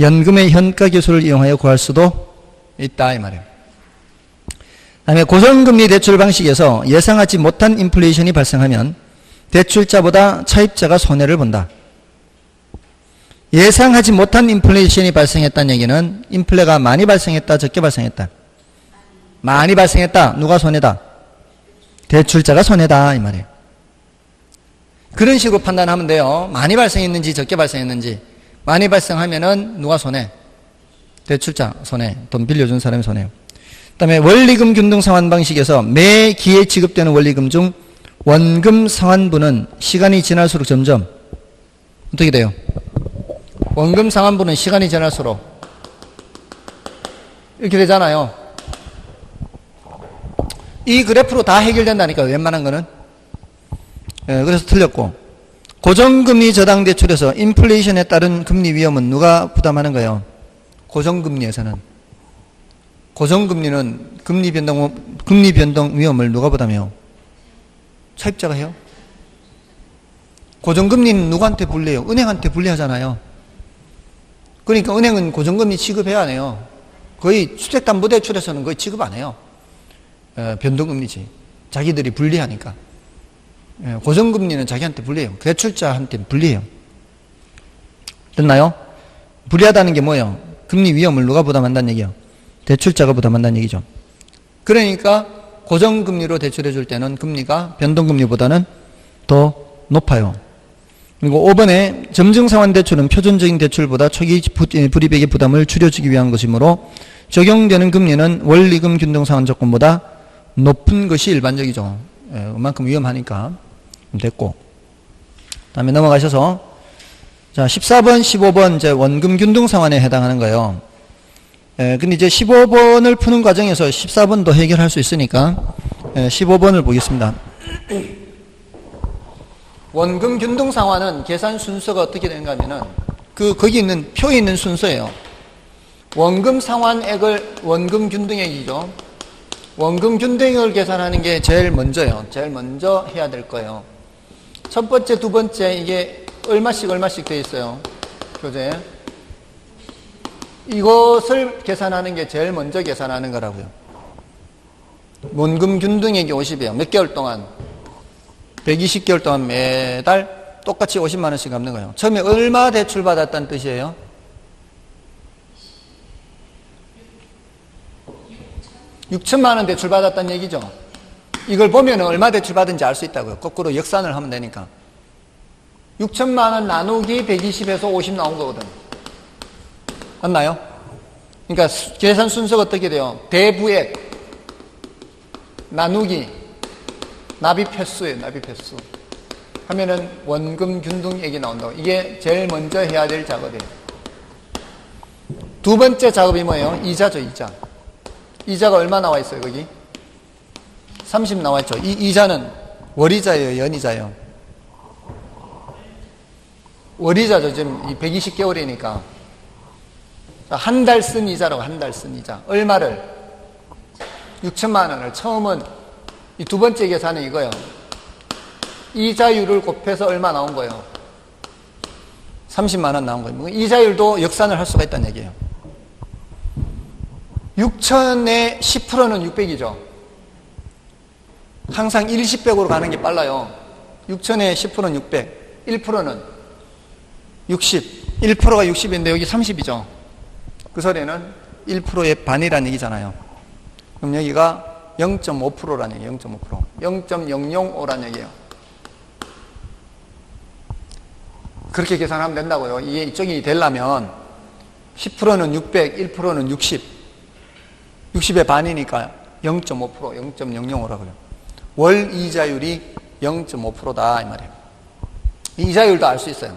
연금의 현가 교수를 이용하여 구할 수도 있다 이 말이에요. 다음에 고정금리 대출 방식에서 예상하지 못한 인플레이션이 발생하면 대출자보다 차입자가 손해를 본다. 예상하지 못한 인플레이션이 발생했다는 얘기는 인플레가 많이 발생했다, 적게 발생했다. 많이 발생했다. 누가 손해다? 대출자가 손해다 이 말이에요. 그런 식으로 판단하면 돼요. 많이 발생했는지 적게 발생했는지. 많이 발생하면은 누가 손해? 대출자 손해. 돈 빌려준 사람이 손해요. 그 다음에 원리금 균등 상환 방식에서 매 기에 지급되는 원리금 중 원금 상환분은 시간이 지날수록 점점 어떻게 돼요? 원금 상환분은 시간이 지날수록 이렇게 되잖아요. 이 그래프로 다 해결된다니까 웬만한 거는. 그래서 틀렸고 고정금리 저당 대출에서 인플레이션에 따른 금리 위험은 누가 부담하는 거예요? 고정금리에서는. 고정금리는 금리 변동 위험을 누가 부담해요? 차입자가 해요. 고정금리는 누구한테 불리해요? 은행한테 불리하잖아요. 그러니까 은행은 고정금리 취급해야 안 해요. 거의 주택담보대출에서는 거의 취급 안 해요. 변동금리지. 자기들이 불리하니까. 고정금리는 자기한테 불리해요. 대출자한테 불리해요. 됐나요? 불리하다는 게 뭐예요? 금리 위험을 누가 부담한다는 얘기예요? 대출자가 부담한다는 얘기죠. 그러니까 고정금리로 대출해 줄 때는 금리가 변동금리보다는 더 높아요. 그리고 5번에 점증상환 대출은 표준적인 대출보다 초기 불이백의 부담을 줄여주기 위한 것이므로 적용되는 금리는 원리금 균등상환 조건보다 높은 것이 일반적이죠. 그만큼 위험하니까 됐고. 다음에 넘어가셔서 자 14번, 15번 이제 원금 균등상환에 해당하는 거예요. 근데 이제 15번을 푸는 과정에서 14번도 해결할 수 있으니까 15번을 보겠습니다. 원금 균등 상환은 계산 순서가 어떻게 되는가 하면은 거기 있는 표에 있는 순서예요. 원금 상환액을 원금 균등액이죠. 원금 균등액을 계산하는 게 제일 먼저예요. 제일 먼저 해야 될 거예요. 첫 번째, 두 번째 이게 얼마씩 되어 있어요. 교재에. 이것을 계산하는 게 제일 먼저 계산하는 거라고요. 원금 균등액이 50이에요. 몇 개월 동안? 120개월 동안 매달 똑같이 50만 원씩 갚는 거예요. 처음에 얼마 대출 받았다는 뜻이에요? 6천만 원 대출 받았다는 얘기죠. 이걸 보면 얼마 대출 받은지 알 수 있다고요. 거꾸로 역산을 하면 되니까. 6천만 원 나누기 120에서 50 나온 거거든. 맞나요? 그러니까 계산 순서가 어떻게 돼요? 대부액 나누기 납입 횟수예요. 납입 횟수 하면은 원금 균등액이 나온다고. 이게 제일 먼저 해야 될 작업이에요. 두 번째 작업이 뭐예요? 이자죠. 이자가 얼마 나와 있어요? 거기 30 나와 있죠. 이 이자는 월이자예요, 연이자예요? 월이자죠. 지금 120개월이니까. 한 달 쓴 이자라고, 한 달 쓴 이자. 얼마를? 6천만 원을. 처음은 이 두 번째 계산은 이거예요. 이자율을 곱해서 얼마 나온 거예요? 30만 원 나온 거예요. 이자율도 역산을 할 수가 있다는 얘기예요. 6천의 10%는 600이죠. 항상 일시백으로 가는 게 빨라요. 6천의 10%는 600, 1%는 60, 1%가 60인데 여기 30이죠. 그 소리는 1%의 반이라는 얘기잖아요. 그럼 여기가 0.5%라는 얘기예요. 0.5%. 0.005라는 얘기예요. 그렇게 계산하면 된다고요. 이게 이쪽이 되려면 10%는 600, 1%는 60. 60의 반이니까 0.5%, 0.005라고 그래요. 월 이자율이 0.5%다 이 말이에요. 이자율도 알 수 있어요.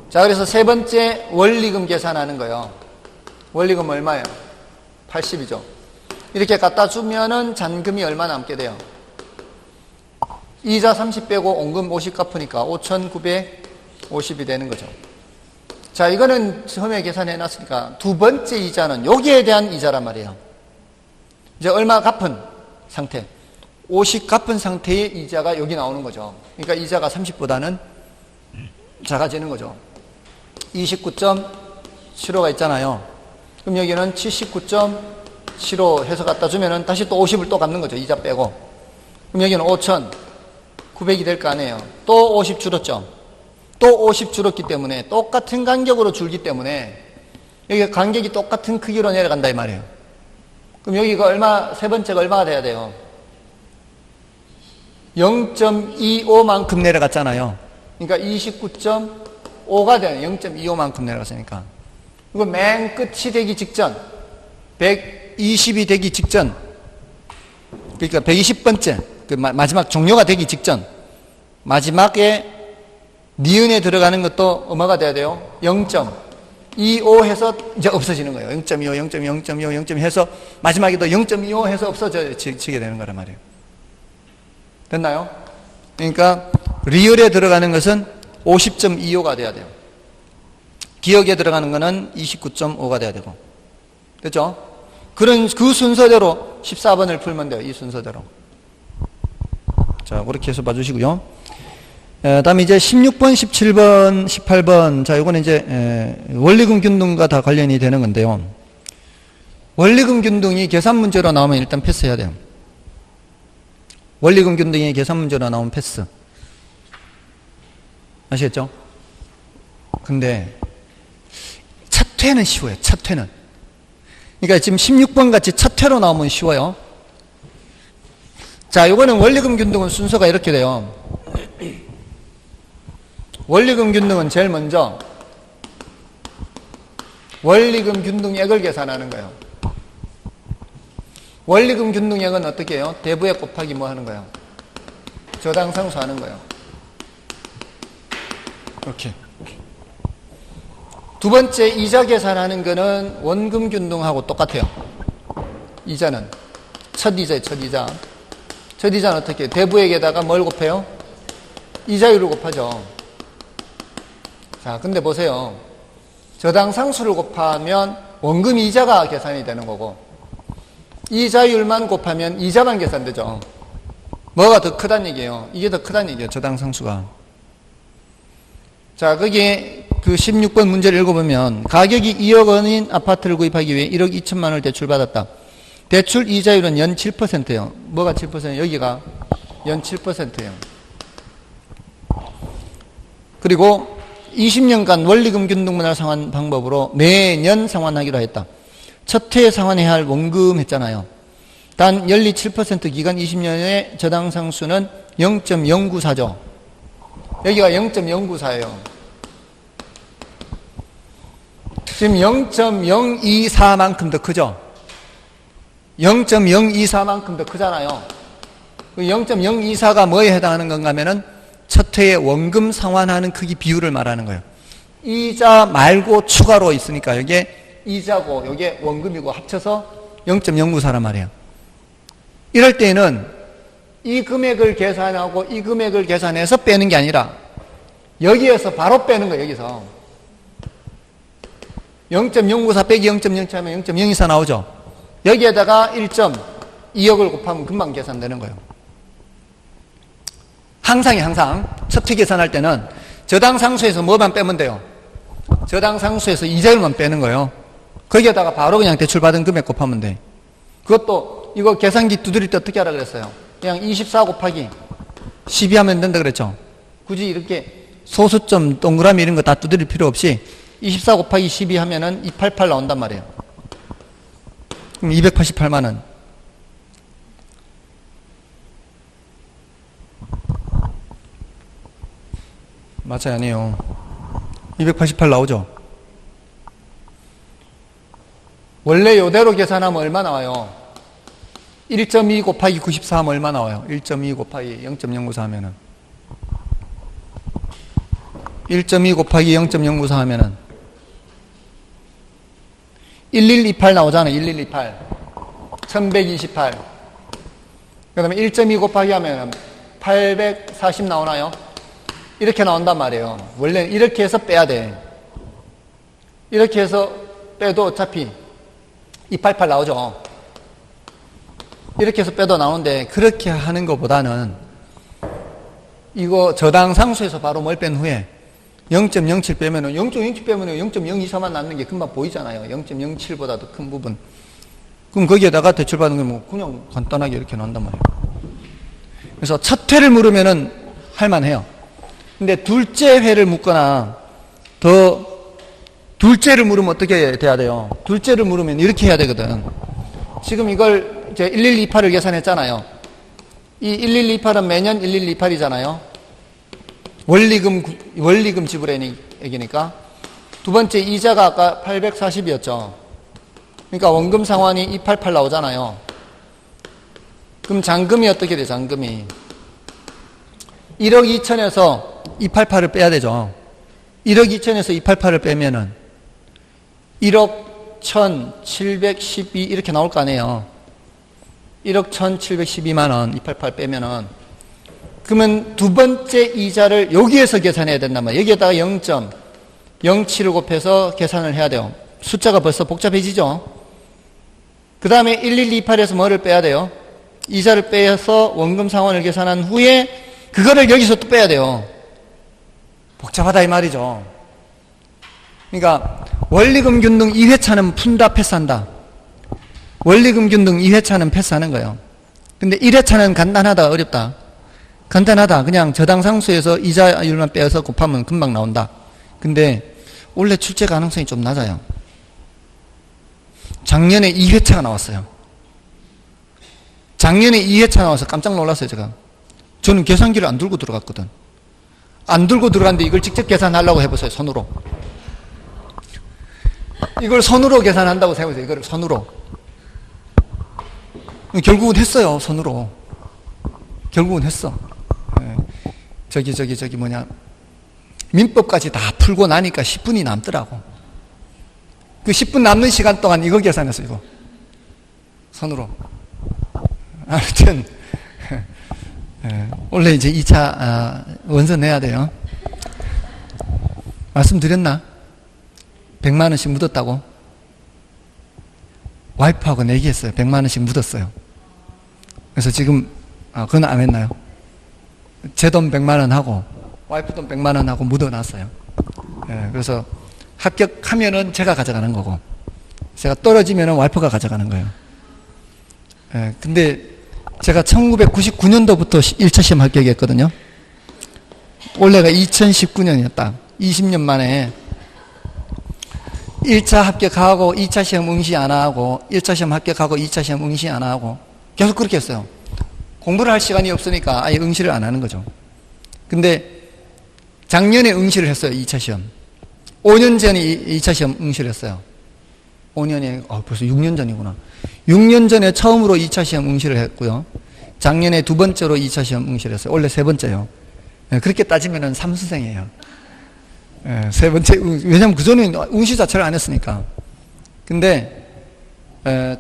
자, 그래서 세 번째 원리금 계산하는 거예요. 원리금 얼마예요? 80이죠. 이렇게 갖다 주면은 잔금이 얼마 남게 돼요? 이자 30 빼고 원금 50 갚으니까 5,950이 되는 거죠. 자, 이거는 처음에 계산해 놨으니까 두 번째 이자는 여기에 대한 이자란 말이에요. 이제 얼마 갚은 상태, 50 갚은 상태의 이자가 여기 나오는 거죠. 그러니까 이자가 30보다는 작아지는 거죠. 29.75가 있잖아요. 그럼 여기는 79.75 해서 갖다 주면은 다시 또 50을 또 갚는 거죠. 이자 빼고. 그럼 여기는 5,900이 될 거 아니에요. 또 50 줄었죠. 또 50 줄었기 때문에 똑같은 간격으로 줄기 때문에 여기 간격이 똑같은 크기로 내려간다 이 말이에요. 그럼 여기가 얼마, 세 번째가 얼마가 돼야 돼요? 0.25만큼 내려갔잖아요. 그러니까 29.5가 돼요. 0.25만큼 내려갔으니까. 이거 맨 끝이 되기 직전, 120이 되기 직전, 그러니까 120번째, 그 마지막 종료가 되기 직전, 마지막에 니은에 들어가는 것도 얼마가 돼야 돼요? 0.25 해서 이제 없어지는 거예요. 0.25, 0.25, 0.25, 0.25 해서 마지막에도 0.25 해서 없어지게 되는 거란 말이에요. 됐나요? 그러니까 리얼에 들어가는 것은 50.25가 돼야 돼요. 기억에 들어가는 거는 29.5가 돼야 되고. 됐죠? 그 순서대로 14번을 풀면 돼요. 이 순서대로. 자, 그렇게 해서 봐주시고요. 다음에 이제 16번, 17번, 18번. 자, 요거는 이제 원리금 균등과 다 관련이 되는 건데요. 원리금 균등이 계산 문제로 나오면 일단 패스해야 돼요. 원리금 균등이 계산 문제로 나오면 패스. 아시겠죠? 근데 첫 회는 쉬워요. 첫 회는. 그러니까 지금 16번 같이 첫 회로 나오면 쉬워요. 자, 요거는 원리금 균등은 순서가 이렇게 돼요. 원리금 균등은 제일 먼저 원리금 균등액을 계산하는 거예요. 원리금 균등액은 어떻게 해요? 대부액 곱하기 뭐 하는 거예요? 저당상수 하는 거예요. 이렇게. 두 번째 이자 계산하는 거는 원금 균등하고 똑같아요. 이자는 첫 이자예요. 첫 이자. 첫 이자는 어떻게 해요? 대부액에다가 뭘 곱해요? 이자율을 곱하죠. 자, 근데 보세요. 저당상수를 곱하면 원금 이자가 계산이 되는 거고 이자율만 곱하면 이자만 계산되죠. 뭐가 더 크다는 얘기예요? 이게 더 크다는 얘기예요. 저당상수가. 자, 거기에 그 16번 문제를 읽어보면 가격이 2억 원인 아파트를 구입하기 위해 1억 2천만 원을 대출받았다. 대출 이자율은 연 7%예요. 뭐가 7%예요? 여기가 연 7%예요. 그리고 20년간 원리금 균등분할 상환 방법으로 매년 상환하기로 했다. 첫 해에 상환해야 할 원금 했잖아요. 단 연리 7% 기간 20년의 저당상수는 0.094죠. 여기가 0.094예요. 지금 0.024만큼 더 크죠? 0.024만큼 더 크잖아요. 그 0.024가 뭐에 해당하는 건가 하면은 첫 해에 원금 상환하는 크기 비율을 말하는 거예요. 이자 말고 추가로 있으니까 이게 이자고 이게 원금이고 합쳐서 0.094란 말이에요. 이럴 때는 이 금액을 계산하고 이 금액을 계산해서 빼는 게 아니라 여기에서 바로 빼는 거예요. 여기서 0.094 빼기 0.07 하면 0.024 나오죠. 여기에다가 1.2억을 곱하면 금방 계산되는 거예요. 항상 첫 회 계산할 때는 저당 상수에서 뭐만 빼면 돼요? 저당 상수에서 이자율만 빼는 거예요. 거기에다가 바로 그냥 대출받은 금액 곱하면 돼. 그것도 이거 계산기 두드릴 때 어떻게 하라 그랬어요? 그냥 24 곱하기 12 하면 된다 그랬죠. 굳이 이렇게 소수점 동그라미 이런 거 다 두드릴 필요 없이 24 곱하기 12 하면은 288 나온단 말이에요. 그럼 288만 원. 맞아요, 아니에요. 288 나오죠. 원래 요대로 계산하면 얼마 나와요? 1.2 곱하기 94 하면 얼마 나와요? 1.2 곱하기 0.094 하면은 1.2 곱하기 0.094 하면은 1128 나오잖아요. 1128 1128. 그 다음에 1.2 곱하기 하면 840 나오나요? 이렇게 나온단 말이에요. 원래 이렇게 해서 빼야 돼. 이렇게 해서 빼도 어차피 288 나오죠. 이렇게 해서 빼도 나오는데 그렇게 하는 것보다는 이거 저당 상수에서 바로 뭘 뺀 후에 0.07 빼면은 0.07 빼면은 0.024만 남는 게 금방 보이잖아요. 0.07보다도 큰 부분. 그럼 거기에다가 대출받은 게 뭐 그냥 간단하게 이렇게 나온단 말이에요. 그래서 첫 회를 물으면은 할만해요. 근데 둘째 회를 묻거나 둘째를 물으면 어떻게 돼야 돼요? 둘째를 물으면 이렇게 해야 되거든. 지금 이걸 이제 1128을 계산했잖아요. 이 1128은 매년 1128이잖아요. 원리금 지불액이니까. 두 번째 이자가 아까 840이었죠. 그러니까 원금 상환이 288 나오잖아요. 그럼 잔금이 어떻게 돼? 잔금이 1억 2천에서 288을 빼야 되죠. 1억 2천에서 288을 빼면은 1억 1,712 이렇게 나올 거 아니에요. 1억 1,712만 원 288 빼면은 그러면 두 번째 이자를 여기에서 계산해야 된단 말이에요. 여기에다가 0.07을 곱해서 계산을 해야 돼요. 숫자가 벌써 복잡해지죠. 그 다음에 1128에서 뭐를 빼야 돼요? 이자를 빼서 원금 상환을 계산한 후에 그거를 여기서 또 빼야 돼요. 복잡하다 이 말이죠. 그러니까 원리금 균등 2회차는 푼다 패스한다. 원리금 균등 2회차는 패스하는 거예요. 근데 1회차는 간단하다 어렵다. 간단하다. 그냥 저당 상수에서 이자율만 빼서 곱하면 금방 나온다. 근데 원래 출제 가능성이 좀 낮아요. 작년에 2회차가 나왔어요. 작년에 2회차 나와서 깜짝 놀랐어요 제가. 저는 계산기를 안 들고 들어갔거든. 안 들고 들어갔는데 이걸 직접 계산하려고 해보세요. 손으로. 이걸 손으로 계산한다고 생각해보세요. 이걸 손으로. 결국은 했어요. 손으로. 결국은 했어. 저기 뭐냐 민법까지 다 풀고 나니까 10분이 남더라고. 그 10분 남는 시간 동안 이거 계산했어. 이거 손으로. 아무튼 원래 이제 2차 원서 내야 돼요. 말씀드렸나? 100만 원씩 묻었다고. 와이프하고 내기했어요. 100만 원씩 묻었어요. 그래서 지금 그건 안 했나요? 제 돈 100만 원 하고 와이프 돈 100만 원 하고 묻어놨어요. 그래서 합격하면은 제가 가져가는 거고 제가 떨어지면은 와이프가 가져가는 거예요. 근데 제가 1999년도부터 1차 시험 합격했거든요. 올해가 2019년이었다. 20년 만에 1차 합격하고 2차 시험 응시 안 하고 1차 시험 합격하고 2차 시험 응시 안 하고 계속 그렇게 했어요. 공부를 할 시간이 없으니까 아예 응시를 안 하는 거죠. 근데 작년에 응시를 했어요. 2차 시험. 5년 전에 2차 시험 응시를 했어요. 5년에 벌써 6년 전이구나. 6년 전에 처음으로 2차 시험 응시를 했고요. 작년에 두 번째로 2차 시험 응시를 했어요. 원래 세 번째요. 그렇게 따지면은 삼수생이에요. 세 번째, 왜냐면 그전에 응시 자체를 안 했으니까. 근데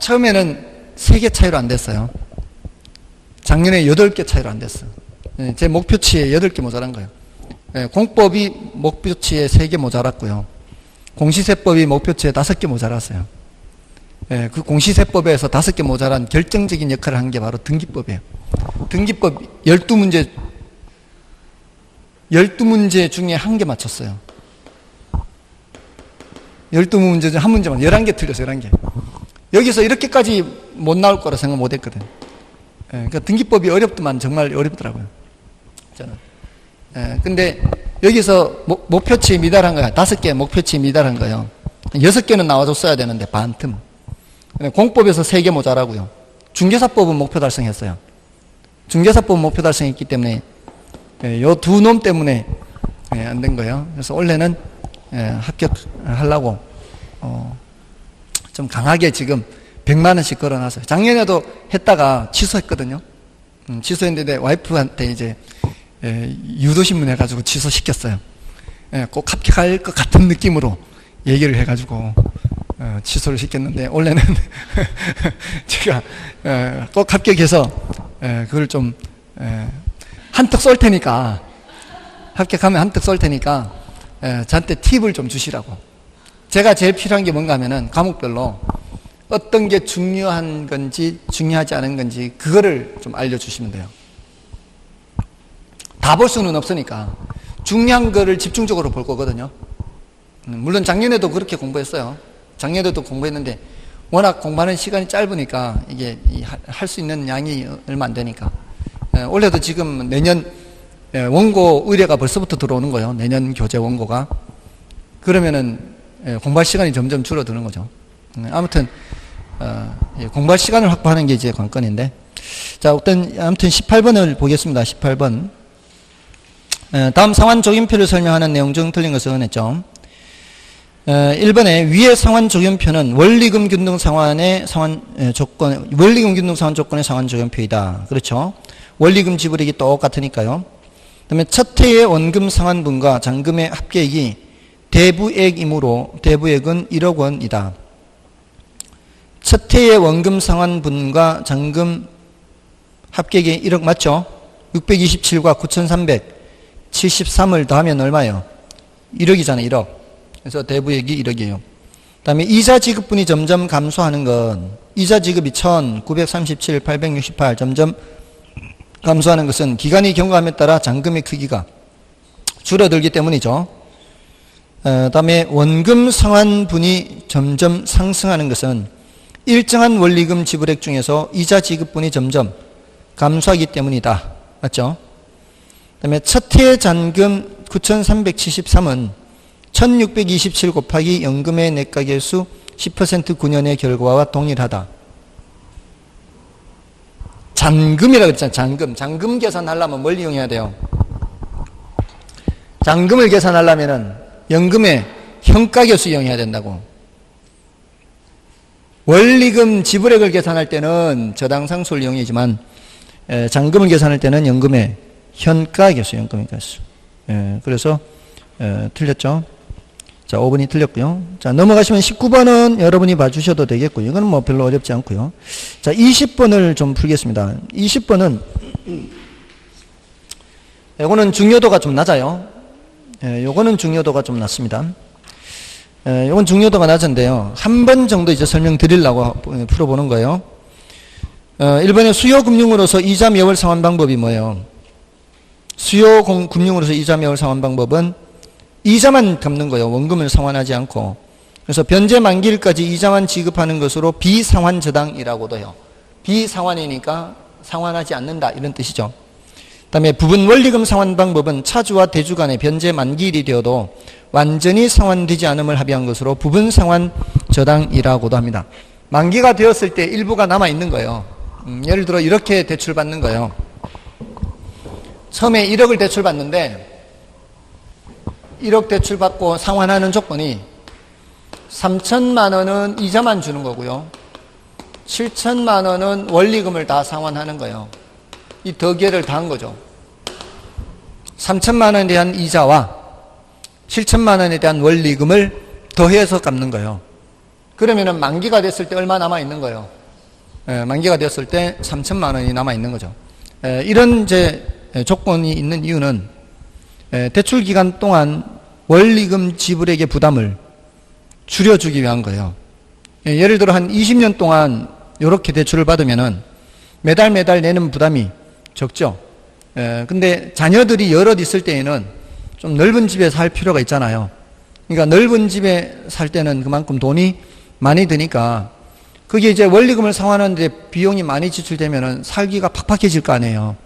처음에는 3개 차이로 안 됐어요. 작년에 8개 차이로 안 됐어. 제 목표치에 8개 모자란 거예요. 공법이 목표치에 3개 모자랐고요. 공시세법이 목표치에 5개 모자랐어요. 그 공시세법에서 5개 모자란 결정적인 역할을 한 게 바로 등기법이에요. 등기법 12문제 중에 1개 맞췄어요. 12문제 중 1문제만 11개 틀렸어요. 11개. 여기서 이렇게까지 못 나올 거라 생각 못 했거든. 그러니까 등기법이 어렵더만 정말 어렵더라고요. 저는. 근데 여기서 목표치에 미달한 거야. 5개 목표치에 미달한 거예요. 6개는 나와줬어야 되는데 반틈. 공법에서 3개 모자라고요. 중개사법은 목표 달성했어요. 중개사법은 목표 달성했기 때문에 요 두 놈 때문에 안 된 거예요. 그래서 원래는 합격하려고 좀 강하게 지금 100만 원씩 걸어놨어요. 작년에도 했다가 취소했거든요. 취소했는데 와이프한테 이제 유도신문 해가지고 취소시켰어요. 꼭 합격할 것 같은 느낌으로 얘기를 해가지고 취소를 시켰는데 원래는 제가 꼭 합격해서 그걸 좀 한턱 쏠 테니까 합격하면 한턱 쏠 테니까 저한테 팁을 좀 주시라고. 제가 제일 필요한 게 뭔가 하면은 과목별로 어떤 게 중요한 건지 중요하지 않은 건지 그거를 좀 알려주시면 돼요. 다 볼 수는 없으니까 중요한 거를 집중적으로 볼 거거든요. 물론 작년에도 그렇게 공부했어요. 작년에도 공부했는데 워낙 공부하는 시간이 짧으니까 이게 할 수 있는 양이 얼마 안 되니까 올해도 지금 내년 원고 의뢰가 벌써부터 들어오는 거예요. 내년 교재 원고가. 그러면은 공부할 시간이 점점 줄어드는 거죠. 아무튼 공부할 시간을 확보하는 게 이제 관건인데, 자, 아무튼 18번을 보겠습니다. 18번. 다음 상환 조균표를 설명하는 내용 중 틀린 것은 했죠. 1번에 위의 상환 조균표는 원리금 균등 상환의 상환 조건, 원리금 균등 상환 조건의 상환 조균표이다. 그렇죠. 원리금 지불액이 똑같으니까요. 그 다음에 첫 해의 원금 상환분과 잔금의 합계액이 대부액이므로 대부액은 1억 원이다. 첫 해의 원금 상환분과 잔금 합계액이 1억 맞죠? 627과 9373을 더하면 얼마예요? 1억이잖아요. 1억. 그래서 대부액이 1억이에요. 그 다음에 이자 지급분이 점점 감소하는 건, 이자 지급이 1937, 868 점점 감소하는 것은 기간이 경과함에 따라 잔금의 크기가 줄어들기 때문이죠. 그 다음에 원금 상환분이 점점 상승하는 것은 일정한 원리금 지불액 중에서 이자 지급분이 점점 감소하기 때문이다. 맞죠? 그 다음에 첫해 잔금 9373은 1627 곱하기 연금의 내각의 수 10% 9년의 결과와 동일하다. 잔금이라고 그랬잖아요. 잔금. 잔금 계산하려면 뭘 이용해야 돼요? 잔금을 계산하려면은 연금의 현가계수 이용해야 된다고. 원리금 지불액을 계산할 때는 저당상수를 이용이지만 잔금을 계산할 때는 연금의 현가계수, 연금의 가수. 그래서 틀렸죠. 자, 5번이 틀렸고요. 자, 넘어가시면 19번은 여러분이 봐주셔도 되겠고요. 이건 뭐 별로 어렵지 않고요. 자, 20번을 좀 풀겠습니다. 20번은 요거는 중요도가 좀 낮아요. 요거는 중요도가 좀 낮습니다. 요건 중요도가 낮은데요. 한 번 정도 이제 설명드리려고 풀어보는 거예요. 1번에 수요금융으로서 이자 매월 상환 방법이 뭐예요? 수요금융으로서 이자 매월 상환 방법은 이자만 갚는 거예요. 원금을 상환하지 않고. 그래서 변제 만기일까지 이자만 지급하는 것으로 비상환 저당이라고도 해요. 비상환이니까 상환하지 않는다 이런 뜻이죠. 그 다음에 부분 원리금 상환 방법은 차주와 대주 간의 변제 만기일이 되어도 완전히 상환되지 않음을 합의한 것으로 부분 상환 저당이라고도 합니다. 만기가 되었을 때 일부가 남아있는 거예요. 예를 들어 이렇게 대출받는 거예요. 처음에 1억을 대출받는데 1억 대출받고 상환하는 조건이 3천만 원은 이자만 주는 거고요. 7천만 원은 원리금을 다 상환하는 거예요. 이 덕예를 다 한 거죠. 3천만 원에 대한 이자와 7천만 원에 대한 원리금을 더해서 갚는 거예요. 그러면은 만기가 됐을 때 얼마 남아 있는 거예요? 만기가 됐을 때 3천만 원이 남아 있는 거죠. 이런 이제 조건이 있는 이유는 대출 기간 동안 원리금 지불액의 부담을 줄여주기 위한 거예요. 예를 들어 한 20년 동안 이렇게 대출을 받으면은 매달 내는 부담이 적죠. 근데 자녀들이 여럿 있을 때에는 좀 넓은 집에 살 필요가 있잖아요. 그러니까 넓은 집에 살 때는 그만큼 돈이 많이 드니까 그게 이제 원리금을 상환하는데 비용이 많이 지출되면은 살기가 팍팍해질 거 아니에요.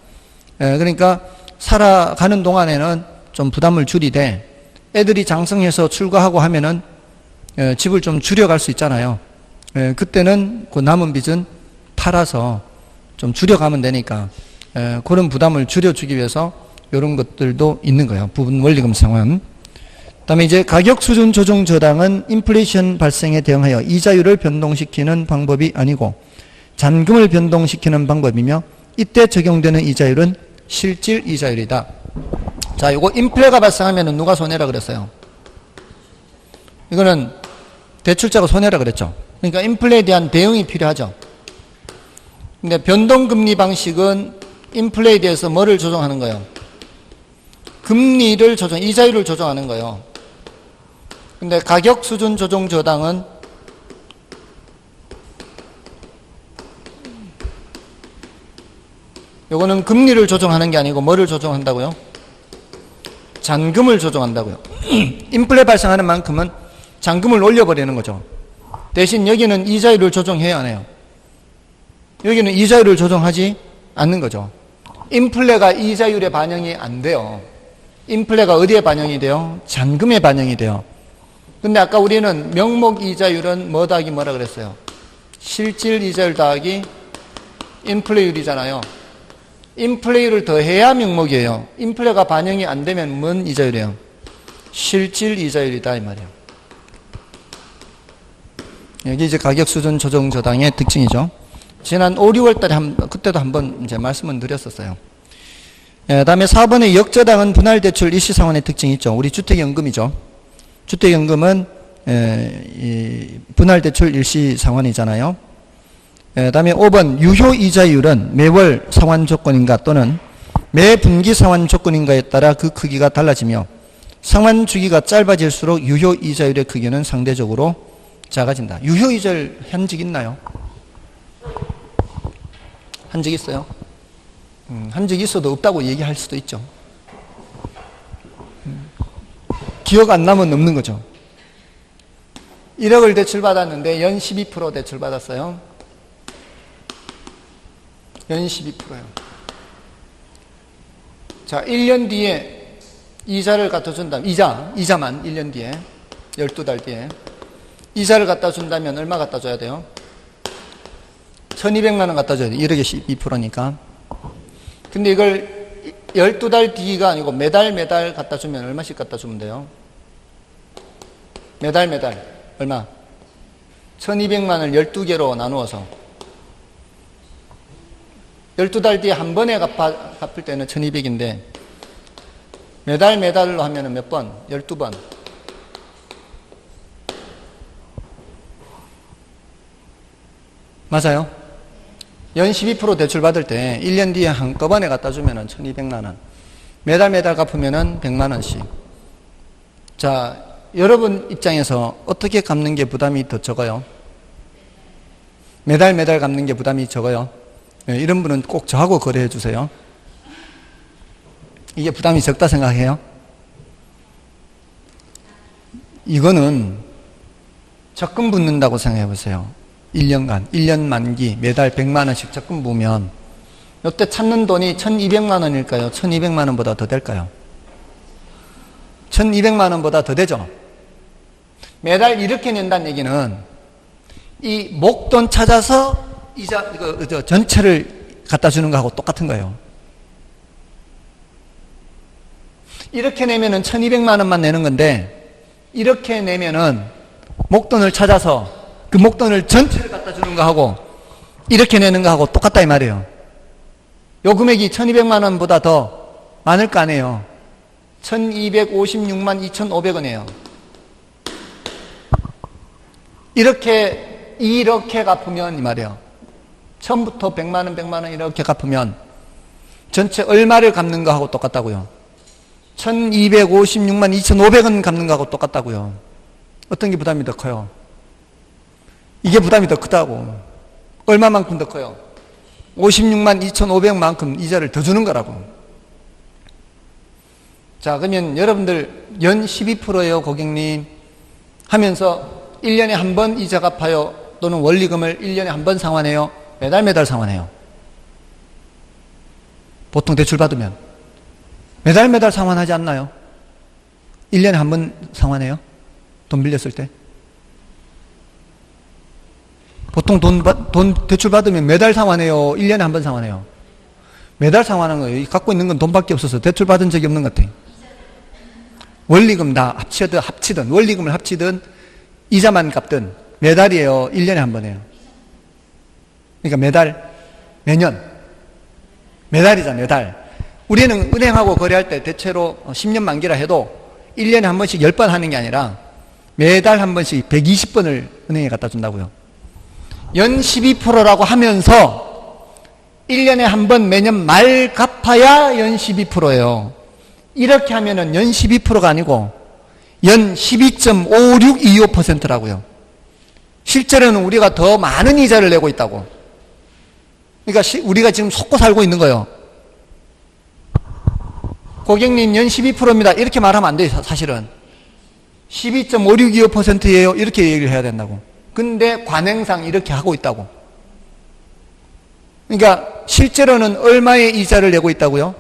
그러니까 살아가는 동안에는 좀 부담을 줄이되 애들이 장성해서 출가하고 하면은 집을 좀 줄여갈 수 있잖아요. 그때는 그 남은 빚은 팔아서 좀 줄여가면 되니까 그런 부담을 줄여주기 위해서 이런 것들도 있는 거예요. 부분 원리금 상환. 그다음에 이제 가격 수준 조정 저당은 인플레이션 발생에 대응하여 이자율을 변동시키는 방법이 아니고 잔금을 변동시키는 방법이며 이때 적용되는 이자율은 실질 이자율이다. 자, 이거 인플레가 발생하면 누가 손해라 그랬어요? 이거는 대출자가 손해라 그랬죠. 그러니까 인플레에 대한 대응이 필요하죠. 근데 변동금리 방식은 인플레에 대해서 뭐를 조정하는 거예요? 금리를 이자율을 조정하는 거예요. 근데 가격 수준 조정 저당은 요거는 금리를 조정하는 게 아니고 뭐를 조정한다고요? 잔금을 조정한다고요. 인플레 발생하는 만큼은 잔금을 올려버리는 거죠. 대신 여기는 이자율을 조정해야 하네요. 여기는 이자율을 조정하지 않는 거죠. 인플레가 이자율에 반영이 안 돼요. 인플레가 어디에 반영이 돼요? 잔금에 반영이 돼요. 근데 아까 우리는 명목 이자율은 뭐 더하기 뭐라 그랬어요? 실질 이자율 더하기 인플레율이잖아요. 인플레율을 더해야 명목이에요. 인플레가 반영이 안 되면 뭔 이자율이에요? 실질 이자율이다 이 말이에요. 여기 이제 가격 수준 조정 저당의 특징이죠. 지난 5, 6월 달에 그때도 한번 이제 말씀을 드렸었어요. 다음에 4번의 역저당은 분할 대출 일시 상환의 특징이 있죠. 우리 주택연금이죠. 주택연금은 분할 대출 일시 상환이잖아요. 다음에 5번 유효 이자율은 매월 상환 조건인가 또는 매 분기 상환 조건인가에 따라 그 크기가 달라지며 상환 주기가 짧아질수록 유효 이자율의 크기는 상대적으로 작아진다. 유효 이자율 한 적 있나요? 한 적 있어요? 한 적 있어도 없다고 얘기할 수도 있죠. 기억 안 나면 없는 거죠. 1억을 대출받았는데 연 12% 대출받았어요. 연 12%요. 자, 1년 뒤에 이자를 갖다 준다면, 이자만 1년 뒤에, 12달 뒤에, 이자를 갖다 준다면 얼마 갖다 줘야 돼요? 1200만 원 갖다 줘야 돼요. 1억에 12%니까. 근데 이걸 12달 뒤가 아니고 매달 갖다 주면 얼마씩 갖다 주면 돼요? 매달 얼마? 1200만 원을 12개로 나누어서 12달 뒤에 한 번에 갚을 때는 1200인데 매달로 하면 몇 번? 12번. 맞아요? 연 12% 대출 받을 때 1년 뒤에 한꺼번에 갖다 주면은 1200만 원. 매달 갚으면은 100만 원씩. 자, 여러분 입장에서 어떻게 갚는 게 부담이 더 적어요? 매달 갚는 게 부담이 적어요? 네, 이런 분은 꼭 저하고 거래해 주세요. 이게 부담이 적다 생각해요? 이거는 적금 붙는다고 생각해 보세요. 1년간, 1년 만기, 매달 100만 원씩 적금 부으면 이때 찾는 돈이 1200만 원일까요? 1200만 원보다 더 될까요? 1200만 원보다 더 되죠? 매달 이렇게 낸다는 얘기는 이 목돈 찾아서 이자, 전체를 갖다 주는 거하고 똑같은 거예요. 이렇게 내면은 1200만 원만 내는 건데 이렇게 내면은 목돈을 찾아서 그 목돈을 전체를 갖다 주는 거하고 이렇게 내는 거하고 똑같다 이 말이에요. 요 금액이 1200만 원보다 더 많을 거 아니에요. 1256만 2500원이에요. 이렇게 갚으면 이 말이에요. 처음부터 100만 원 이렇게 갚으면 전체 얼마를 갚는 거하고 똑같다고요. 1256만 2,500원 갚는 거하고 똑같다고요. 어떤 게 부담이 더 커요? 이게 부담이 더 크다고. 얼마만큼 더 커요? 56만 2,500만큼 이자를 더 주는 거라고. 자, 그러면 여러분들 연 12%예요, 고객님. 하면서 1년에 한 번 이자 갚아요. 또는 원리금을 1년에 한 번 상환해요. 매달 상환해요. 보통 대출 받으면 매달 상환하지 않나요? 1년에 한 번 상환해요? 돈 빌렸을 때? 보통 돈 대출 받으면 매달 상환해요? 1년에 한 번 상환해요? 매달 상환하는 거예요. 갖고 있는 건 돈밖에 없어서 대출 받은 적이 없는 것 같아요. 원리금 다 합치든 원리금을 합치든 이자만 갚든 매달이에요? 1년에 한 번이에요? 그러니까 매달이잖아요. 매달. 우리는 은행하고 거래할 때 대체로 10년 만기라 해도 1년에 한 번씩 10번 하는 게 아니라 매달 한 번씩 120번을 은행에 갖다 준다고요. 연 12%라고 하면서 1년에 한 번 매년 말 갚아야 연 12%예요. 이렇게 하면은 연 12%가 아니고 연 12.5625%라고요. 실제로는 우리가 더 많은 이자를 내고 있다고. 그러니까 우리가 지금 속고 살고 있는 거예요. 고객님 연 12%입니다. 이렇게 말하면 안 돼요. 사실은 12.5625%예요. 이렇게 얘기를 해야 된다고. 근데 관행상 이렇게 하고 있다고. 그러니까 실제로는 얼마의 이자를 내고 있다고요?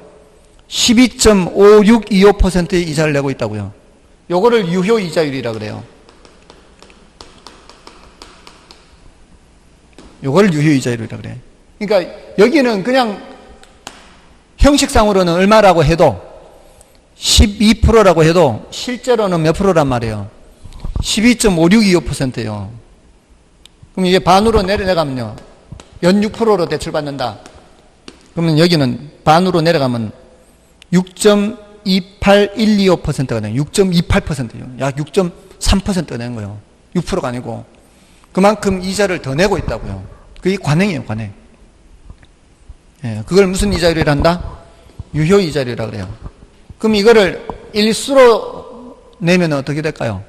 12.5625%의 이자를 내고 있다고요. 요거를 유효이자율이라 그래요. 요거를 유효이자율이라 그래. 그러니까 여기는 그냥 형식상으로는 얼마라고 해도 12%라고 해도 실제로는 몇 프로란 말이에요? 12.5625%예요. 그럼 이게 반으로 내려가면요. 연 6%로 대출받는다. 그러면 여기는 반으로 내려가면 6.28125%가 돼요. 6.28%예요. 약 6.3%가 되는 거예요. 6%가 아니고. 그만큼 이자를 더 내고 있다고요. 그게 관행이에요, 관행. 예, 그걸 무슨 이자율이라 한다? 유효이자율이라 그래요. 그럼 이거를 일수로 내면 어떻게 될까요?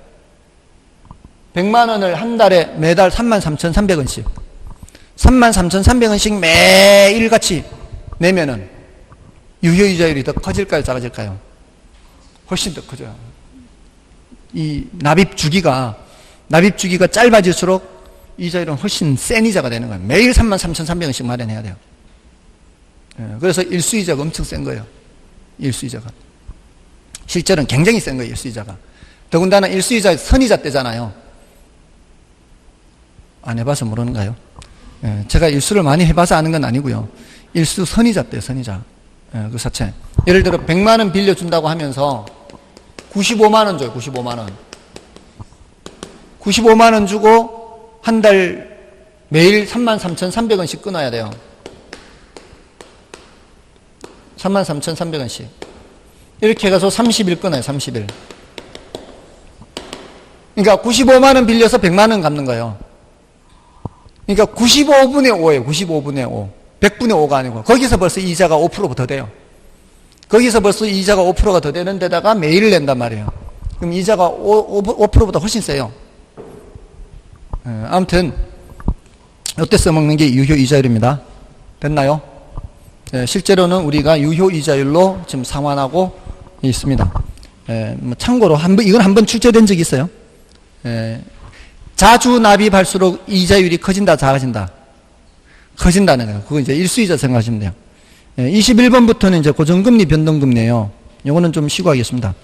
100만 원을 한 달에 매달 33,300원씩 33,300원씩 매일 같이 내면은 유효이자율이 더 커질까요, 작아질까요? 훨씬 더 커져요. 이 납입 주기가 짧아질수록 이자율은 훨씬 센 이자가 되는 거예요. 매일 33,300원씩 마련해야 돼요. 그래서 일수이자가 엄청 센 거예요. 일수이자가. 실제로는 굉장히 센 거예요, 일수이자가. 더군다나 일수이자 선이자 때잖아요. 안 해봐서 모르는가요? 제가 일수를 많이 해봐서 아는 건 아니고요. 일수 선이자 때요, 선이자. 그 자체. 예를 들어 100만 원 빌려준다고 하면서 95만 원 줘요, 95만 원. 95만 원 주고 한 달 매일 33,300원씩 끊어야 돼요. 33,300원씩. 이렇게 해서 30일 끊어요, 30일. 그러니까 95만 원 빌려서 100만 원 갚는 거예요. 그러니까 95분의 5예요, 95분의 5. 100분의 5가 아니고. 거기서 벌써 이자가 5%가 더 돼요. 거기서 벌써 이자가 5%가 더 되는 데다가 매일 낸단 말이에요. 그럼 이자가 5%보다 훨씬 세요. 아무튼 이때 써먹는 게 유효이자율입니다. 됐나요? 실제로는 우리가 유효이자율로 지금 상환하고 있습니다. 참고로 이건 한번 출제된 적이 있어요. 자주 납입할수록 이자율이 커진다, 작아진다? 커진다는 거예요. 그거 이제 일수이자 생각하시면 돼요. 21번부터는 이제 고정금리 변동금리예요. 요거는 좀 쉬고 하겠습니다.